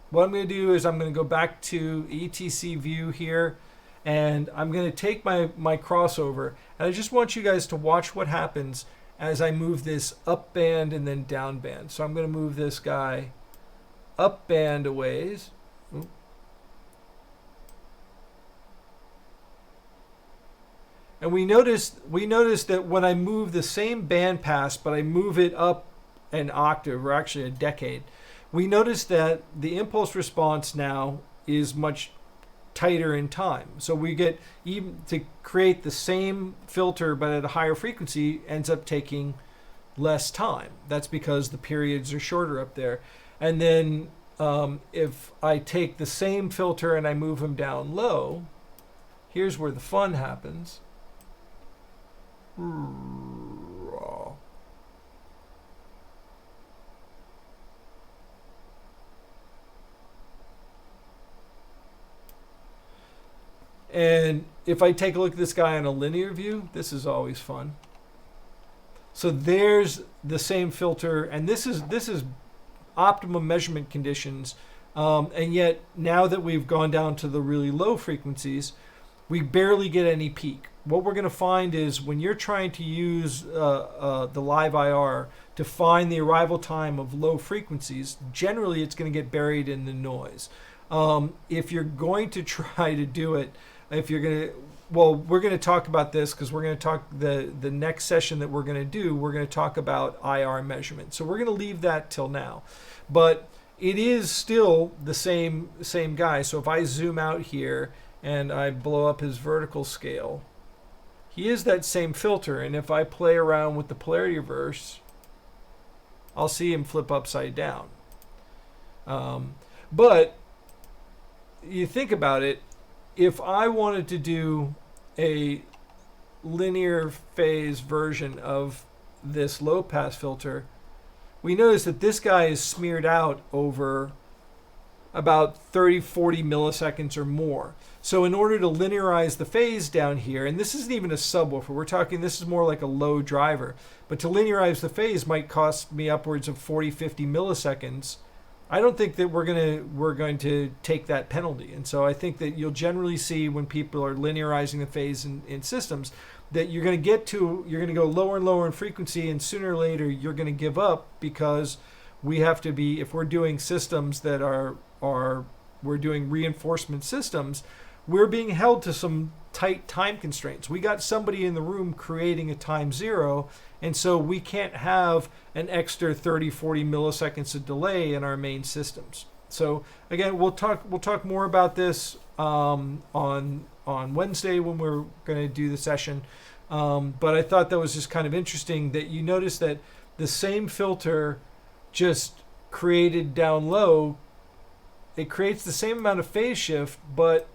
What I'm going to do is I'm going to go back to ETC view here, and I'm going to take my crossover, and I just want you guys to watch what happens as I move this up band and then down band. So I'm going to move this guy up band a ways. Oop. And we notice that when I move the same band pass, but I move it up an octave, or actually a decade, we notice that the impulse response now is much tighter in time. So we get, even to create the same filter but at a higher frequency, ends up taking less time. That's because the periods are shorter up there. And then if I take the same filter and I move them down low, here's where the fun happens. And if I take a look at this guy on a linear view, this is always fun. So there's the same filter, and this is optimum measurement conditions. And yet now that we've gone down to the really low frequencies, we barely get any peak. What we're going to find is when you're trying to use the live IR to find the arrival time of low frequencies, generally it's going to get buried in the noise. If you're going to try to do it, if you're going to, well, we're going to talk about this because we're going to talk the next session that we're going to do. We're going to talk about IR measurement. So we're going to leave that till now, but it is still the same guy. So if I zoom out here and I blow up his vertical scale, he is that same filter. And if I play around with the polarity reverse, I'll see him flip upside down. But you think about it, if I wanted to do a linear phase version of this low pass filter, we notice that this guy is smeared out over about 30-40 milliseconds or more. So in order to linearize the phase down here, and this isn't even a subwoofer, we're talking, this is more like a low driver, but to linearize the phase might cost me upwards of 40-50 milliseconds. I don't think that we're going to take that penalty. And so I think that you'll generally see when people are linearizing the phase in systems that you're going to go lower and lower in frequency, and sooner or later you're going to give up, because we have to be, if we're doing systems that we're doing reinforcement systems, we're being held to some tight time constraints. We got somebody in the room creating a time zero, and so we can't have an extra 30-40 milliseconds of delay in our main systems. So again, we'll talk more about this on Wednesday when we're going to do the session. But I thought that was just kind of interesting that you notice that the same filter just created down low, it creates the same amount of phase shift, but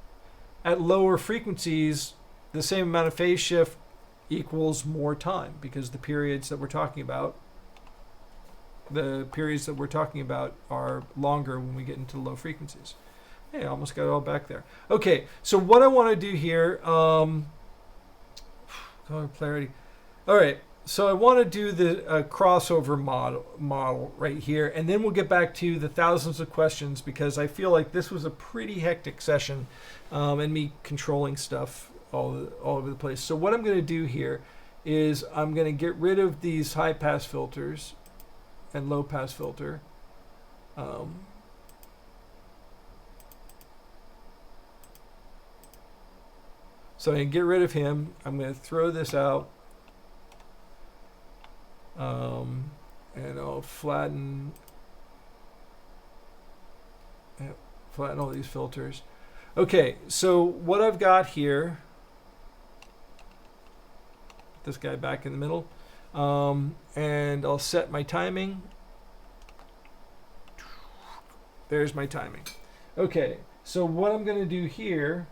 at lower frequencies, the same amount of phase shift equals more time, because the periods that we're talking about are longer when we get into low frequencies. Hey, I almost got it all back there. Okay, so what I want to do here, Polarity. All right, so I want to do the crossover model right here, and then we'll get back to the thousands of questions, because I feel like this was a pretty hectic session, and me controlling stuff all over the place. So what I'm going to do here is I'm going to get rid of these high pass filters and low pass filter. So I can get rid of him. I'm going to throw this out. And I'll flatten all these filters. Okay, so what I've got here, this guy back in the middle, and I'll set my timing. There's my timing. Okay, so what I'm going to do here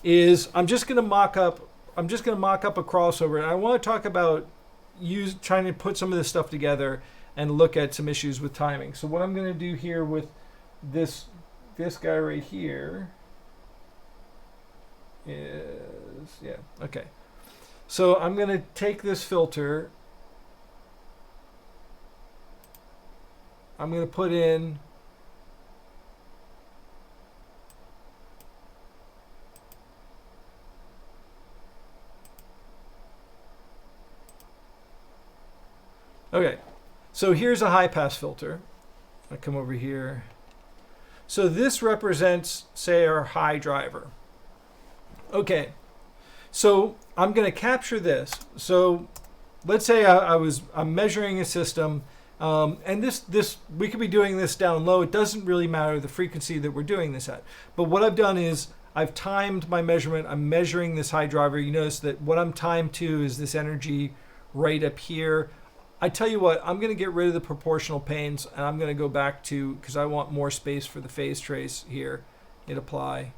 is I'm just going to mock up a crossover, and I want to talk about trying to put some of this stuff together and look at some issues with timing. So what I'm going to do here with this guy right here is, yeah, okay. So I'm going to take this filter, I'm going to put in okay, so here's a high pass filter. I come over here. So this represents, say, our high driver. Okay, so I'm going to capture this. So let's say I'm measuring a system, And this we could be doing this down low. It doesn't really matter the frequency that we're doing this at. But what I've done is I've timed my measurement. I'm measuring this high driver. You notice that what I'm timed to is this energy right up here. I tell you what, I'm going to get rid of the proportional panes, and I'm going to go back to, because I want more space for the phase trace here. Hit apply,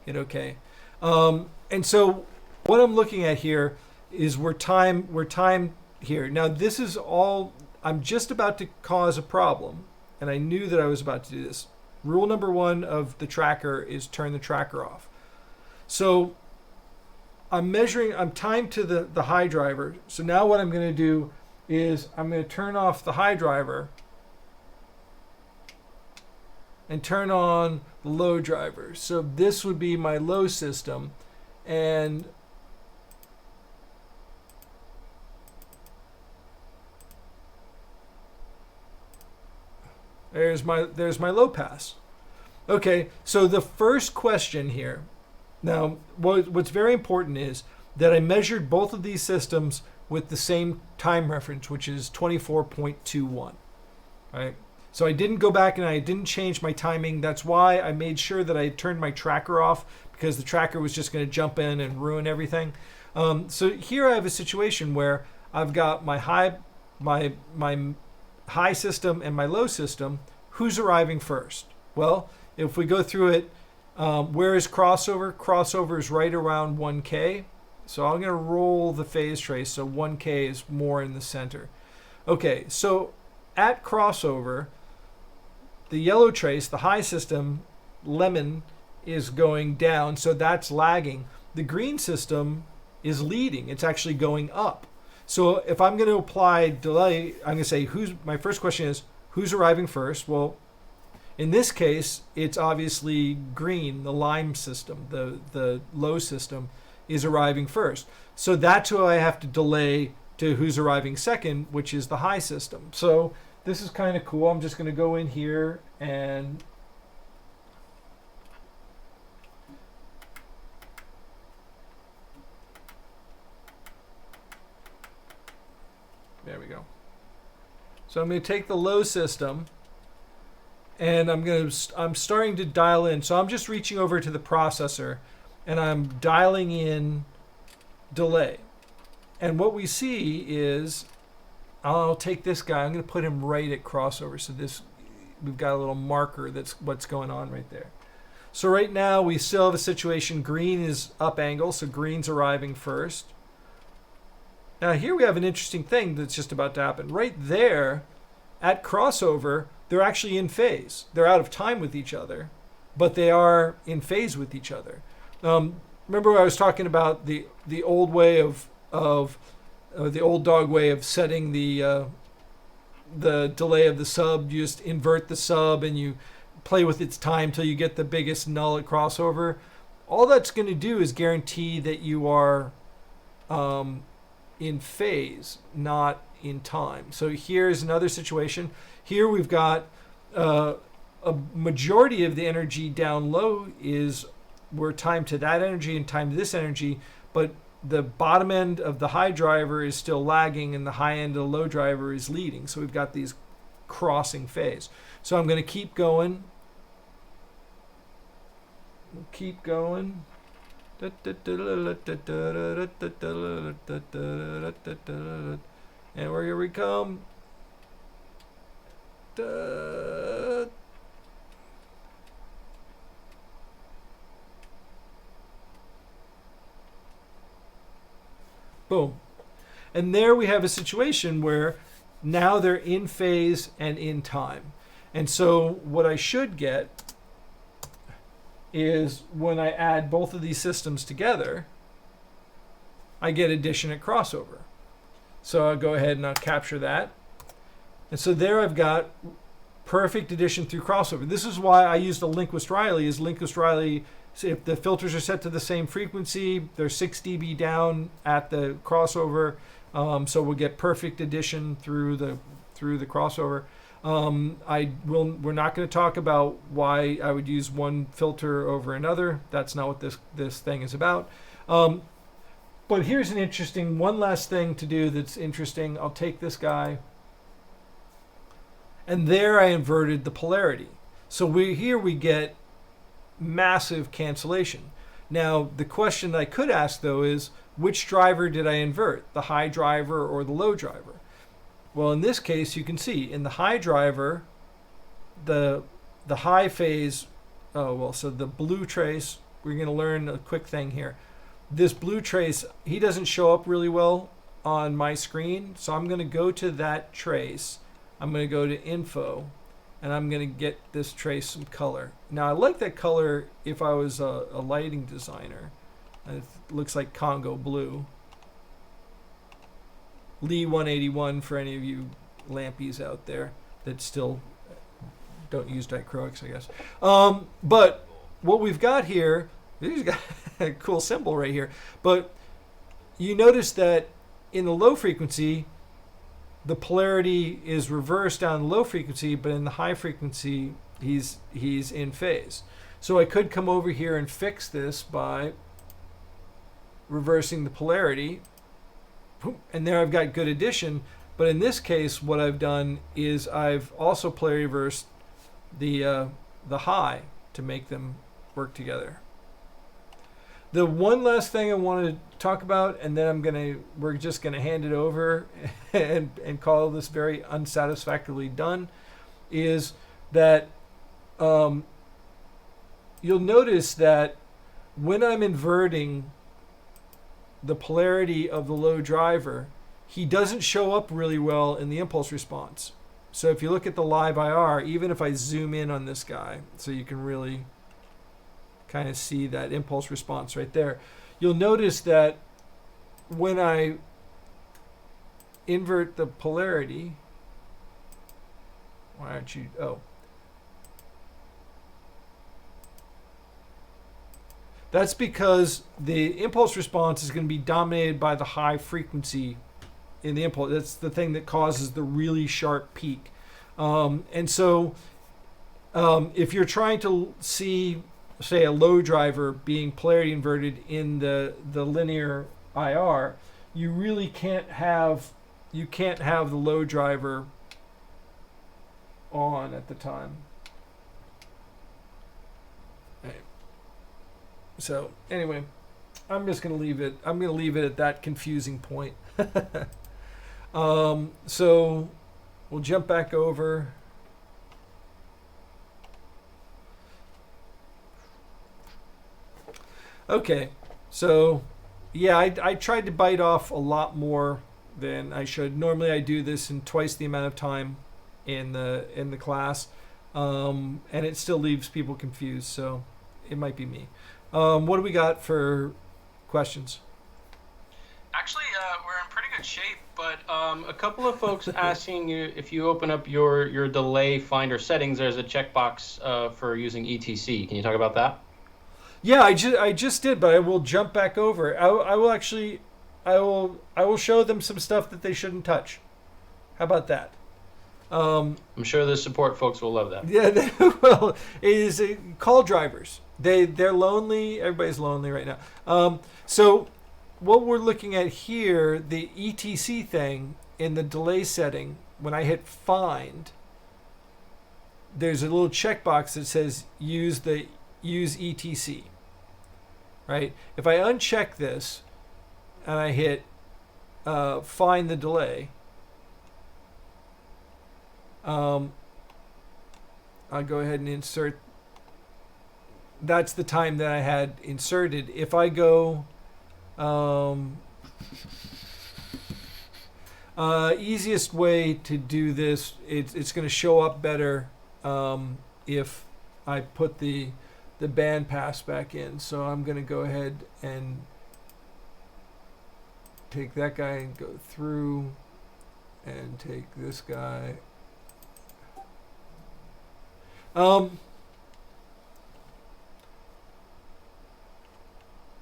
hit OK. And so what I'm looking at here is we're timed here. Now this is all, I'm just about to cause a problem, and I knew that I was about to do this. Rule number 1 of the tracker is turn the tracker off. So I'm timed to the high driver. So now what I'm going to do is I'm going to turn off the high driver and turn on the low driver. So this would be my low system, and there's my low pass. Okay, so the first question here, now what's very important is that I measured both of these systems with the same time reference, which is 24.21, right? So I didn't go back and I didn't change my timing. That's why I made sure that I had turned my tracker off, because the tracker was just going to jump in and ruin everything. So here I have a situation where I've got my high system and my low system. Who's arriving first? Well, if we go through it, where is crossover? Crossover is right around 1K. So I'm going to roll the phase trace so 1K is more in the center. Okay, so at crossover, the yellow trace, the high system, lemon, is going down, so that's lagging. The green system is leading. It's actually going up. So if I'm going to apply delay, I'm going to say, my first question is, who's arriving first? Well, in this case, it's obviously green, the lime system, the low system is arriving first. So that's who I have to delay to who's arriving second, which is the high system. So this is kind of cool. I'm just going to go in here and there we go. So I'm going to take the low system, and I'm starting to dial in. So I'm just reaching over to the processor, and I'm dialing in delay. And what we see is, I'll take this guy, I'm going to put him right at crossover. So we've got a little marker that's what's going on right there. So right now we still have a situation, green is up angle, so green's arriving first. Now here we have an interesting thing that's just about to happen. Right there, at crossover, they're actually in phase. They're out of time with each other, but they are in phase with each other. Remember I was talking about the old way of the old dog way of setting the delay of the sub. You just invert the sub and you play with its time till you get the biggest null at crossover. All that's going to do is guarantee that you are in phase, not in time. So here's another situation. Here we've got a majority of the energy down low is we're timed to that energy and timed to this energy, but the bottom end of the high driver is still lagging and the high end of the low driver is leading. So we've got these crossing phase. So I'm going to keep going. Keep going. And here we come. Boom. And there we have a situation where now they're in phase and in time. And so what I should get is when I add both of these systems together, I get addition at crossover. So I'll go ahead and I'll capture that. And so there I've got perfect addition through crossover. This is why I use the Linquist-Riley. Is Linquist-Riley, if the filters are set to the same frequency, they're 6 dB down at the crossover, so we'll get perfect addition through the crossover. We're not going to talk about why I would use one filter over another. That's not what this thing is about. But here's one last thing to do that's interesting. I'll take this guy And there I inverted the polarity. So here we get massive cancellation. Now, the question I could ask, though, is which driver did I invert, the high driver or the low driver? Well, in this case, you can see in the high driver, the high phase, so the blue trace, we're going to learn a quick thing here. This blue trace, he doesn't show up really well on my screen, so I'm going to go to that trace. I'm going to go to info, and I'm going to get this trace some color. Now, I like that color if I was a lighting designer. It looks like Congo blue. Lee 181 for any of you lampies out there that still don't use dichroics, I guess. But what we've got here, he's got a cool symbol right here. But you notice that in the low frequency, the polarity is reversed down the low frequency, but in the high frequency, he's in phase. So I could come over here and fix this by reversing the polarity, and there I've got good addition. But in this case, what I've done is I've also polarity reversed the high to make them work together. The one last thing I want to talk about, and then we're just gonna hand it over and call this very unsatisfactorily done, is that you'll notice that when I'm inverting the polarity of the low driver, he doesn't show up really well in the impulse response. So if you look at the live IR, even if I zoom in on this guy, so you can really kind of see that impulse response right there, you'll notice that when I invert the polarity, why aren't you, that's because the impulse response is going to be dominated by the high frequency in the impulse. That's the thing that causes the really sharp peak. And so if you're trying to see, say, a low driver being polarity inverted in the linear IR, you really can't have the low driver on at the time. So anyway, I'm just going to leave it. I'm going to leave it at that confusing point. So we'll jump back over. Okay, so yeah, I tried to bite off a lot more than I should. Normally I do this in twice the amount of time in the class, and it still leaves people confused. So it might be me. What do we got for questions? Actually, we're in pretty good shape, but a couple of folks asking you if you open up your delay finder settings, there's a checkbox for using ETC. Can you talk about that? Yeah, I just did, but I will jump back over. I will show them some stuff that they shouldn't touch. How about that? I'm sure the support folks will love that. Yeah, well, it is call drivers. They're lonely. Everybody's lonely right now. So what we're looking at here, the ETC thing in the delay setting, when I hit find, there's a little checkbox that says use ETC. Right? If I uncheck this and I hit find the delay, I'll go ahead and insert. That's the time that I had inserted. If I go easiest way to do this, it's going to show up better if I put the band pass back in. So I'm going to go ahead and take that guy and go through and take this guy. I'm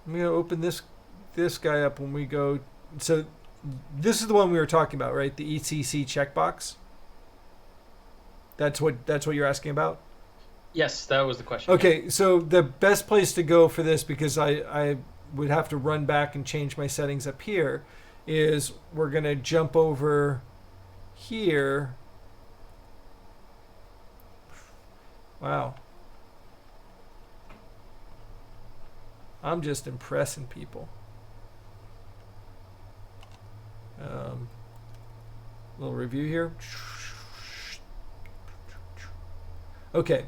going to open this guy up when we go. So this is the one we were talking about, right? The ETC checkbox. That's what you're asking about? Yes, that was the question. Okay, so the best place to go for this, because I would have to run back and change my settings up here, is we're going to jump over here Wow. I'm just impressing people. Little review here. Okay.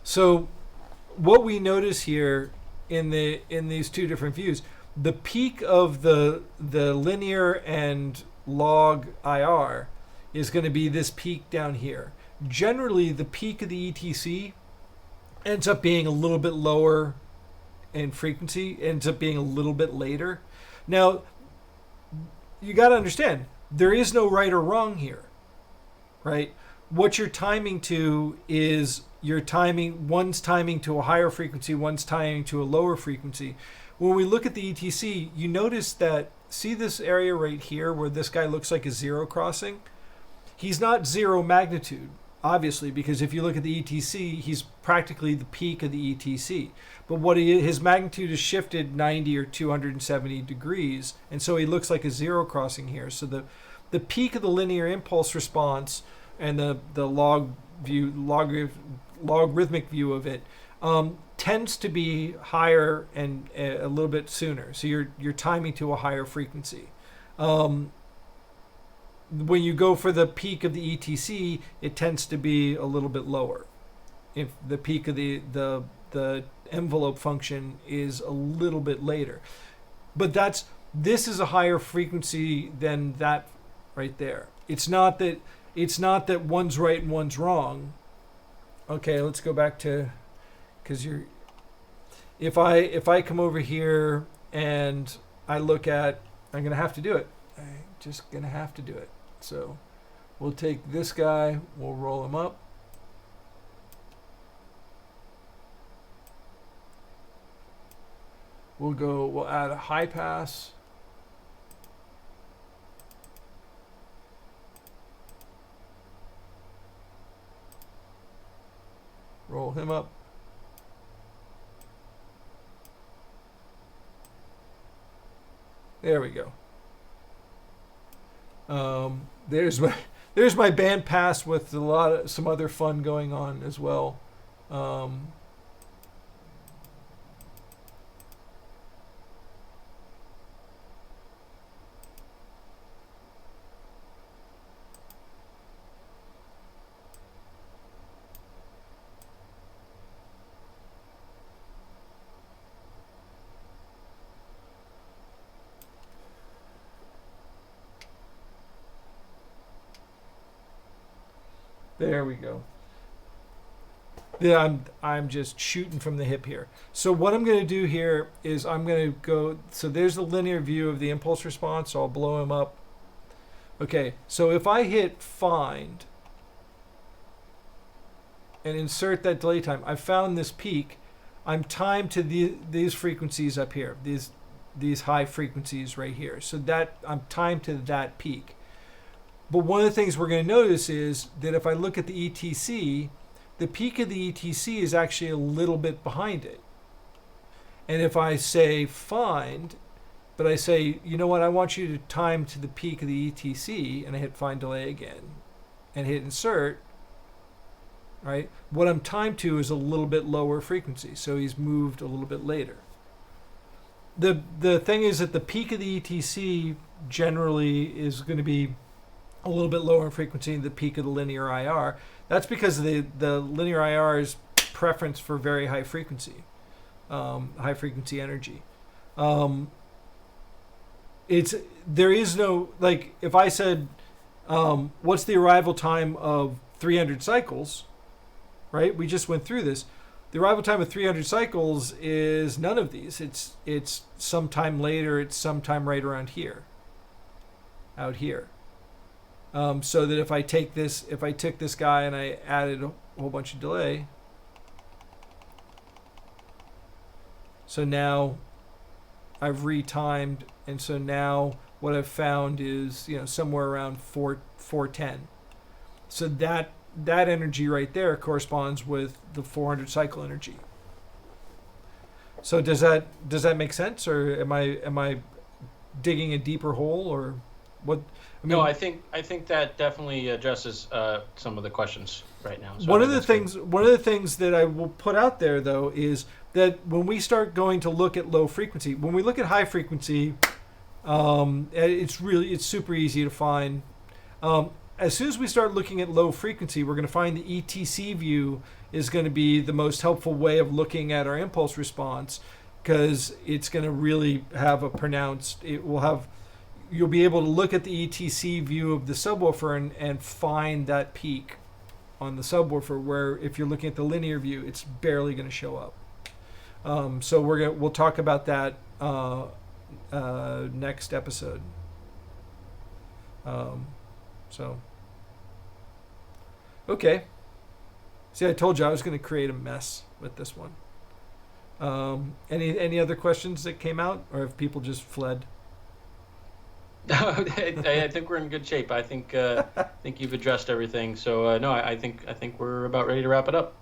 So what we notice here in these two different views, the peak of the linear and log IR is going to be this peak down here. Generally, the peak of the ETC ends up being a little bit lower in frequency, ends up being a little bit later. Now, you got to understand, there is no right or wrong here, right? What you're timing to is one's timing to a higher frequency, one's timing to a lower frequency. When we look at the ETC, you notice that, see this area right here where this guy looks like a zero crossing? He's not zero magnitude, obviously, because if you look at the ETC, he's practically the peak of the ETC. But his magnitude is shifted 90 or 270 degrees, and so he looks like a zero crossing here. So the peak of the linear impulse response and the logarithmic view of it tends to be higher and a little bit sooner. So you're timing to a higher frequency. When you go for the peak of the ETC, it tends to be a little bit lower. If the peak of the envelope function is a little bit later. But this is a higher frequency than that right there. It's not that one's right and one's wrong. Okay, let's go back to, because if I come over here and I look at, I'm gonna have to do it. I'm just gonna have to do it. So we'll take this guy, we'll roll him up. We'll add a high pass. Roll him up. There we go. There's my band pass with some other fun going on as well. There we go. Yeah, I'm just shooting from the hip here. So what I'm going to do here is I'm going to go, so there's the linear view of the impulse response, so I'll blow him up. Okay, so if I hit find and insert that delay time, I found this peak. I'm timed to these frequencies up here, these high frequencies right here. So that I'm timed to that peak. But one of the things we're going to notice is that if I look at the ETC, the peak of the ETC is actually a little bit behind it. And if I say find, but I say, you know what, I want you to time to the peak of the ETC, and I hit find delay again, and hit insert, right? What I'm timed to is a little bit lower frequency, so he's moved a little bit later. The thing is that the peak of the ETC generally is going to be a little bit lower in frequency than the peak of the linear IR. That's because the linear IR's preference for very high frequency energy. There is no, like, if I said, what's the arrival time of 300 cycles, right? We just went through this. The arrival time of 300 cycles is none of these. It's sometime later. It's sometime right around here, out here. So that if I took this guy and I added a whole bunch of delay, so now I've retimed, and so now what I've found is somewhere around 410. So that energy right there corresponds with the 400 cycle energy. So does that make sense, or am I digging a deeper hole, or? What I mean, No, I think that definitely addresses some of the questions right now. So I one of think the that's good. things one of the things that I will put out there though is that when we start going to look at low frequency, when we look at high frequency, it's super easy to find. As soon as we start looking at low frequency, we're going to find the ETC view is going to be the most helpful way of looking at our impulse response because it's going to really have a pronounced. It will have. You'll be able to look at the ETC view of the subwoofer and find that peak on the subwoofer. Where if you're looking at the linear view, it's barely going to show up. So we'll talk about that next episode. So okay. See, I told you I was going to create a mess with this one. Any other questions that came out, or have people just fled? I think we're in good shape. I think you've addressed everything. So no, I think we're about ready to wrap it up.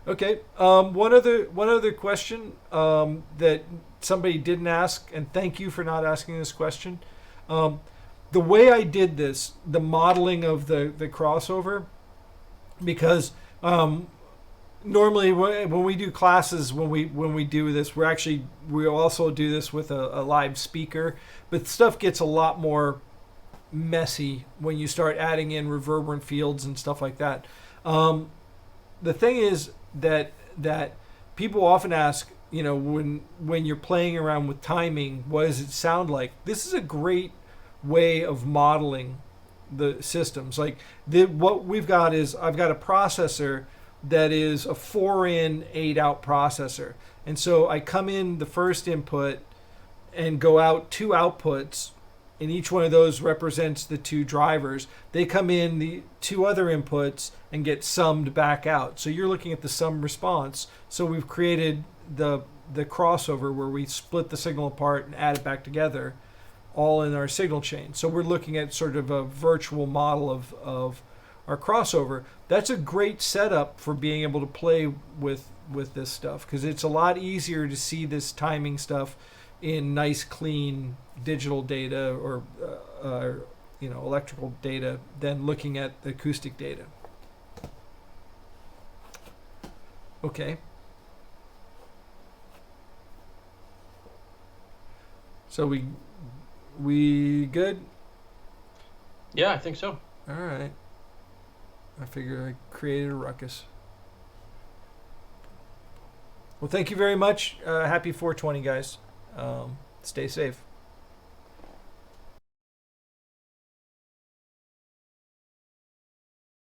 Okay. One other question that somebody didn't ask, and thank you for not asking this question. The way I did this, the modeling of the crossover, because normally when we do classes, when we do this, we also do this with a live speaker, but stuff gets a lot more messy when you start adding in reverberant fields and stuff like that. The thing is that people often ask, when you're playing around with timing, what does it sound like? This is a great way of modeling the systems. Like what we've got is I've got a processor that is a 4-in, 8-out processor. And so I come in the first input and go out 2 outputs, and each one of those represents the 2 drivers. They come in the 2 other inputs and get summed back out. So you're looking at the sum response. So we've created the crossover where we split the signal apart and add it back together, all in our signal chain. So we're looking at sort of a virtual model of our crossover. That's a great setup for being able to play with this stuff, because it's a lot easier to see this timing stuff in nice, clean digital data or electrical data than looking at acoustic data. Okay. So we good? Yeah, I think so. All right. I figured I created a ruckus. Well, thank you very much. Happy 420, guys. Stay safe.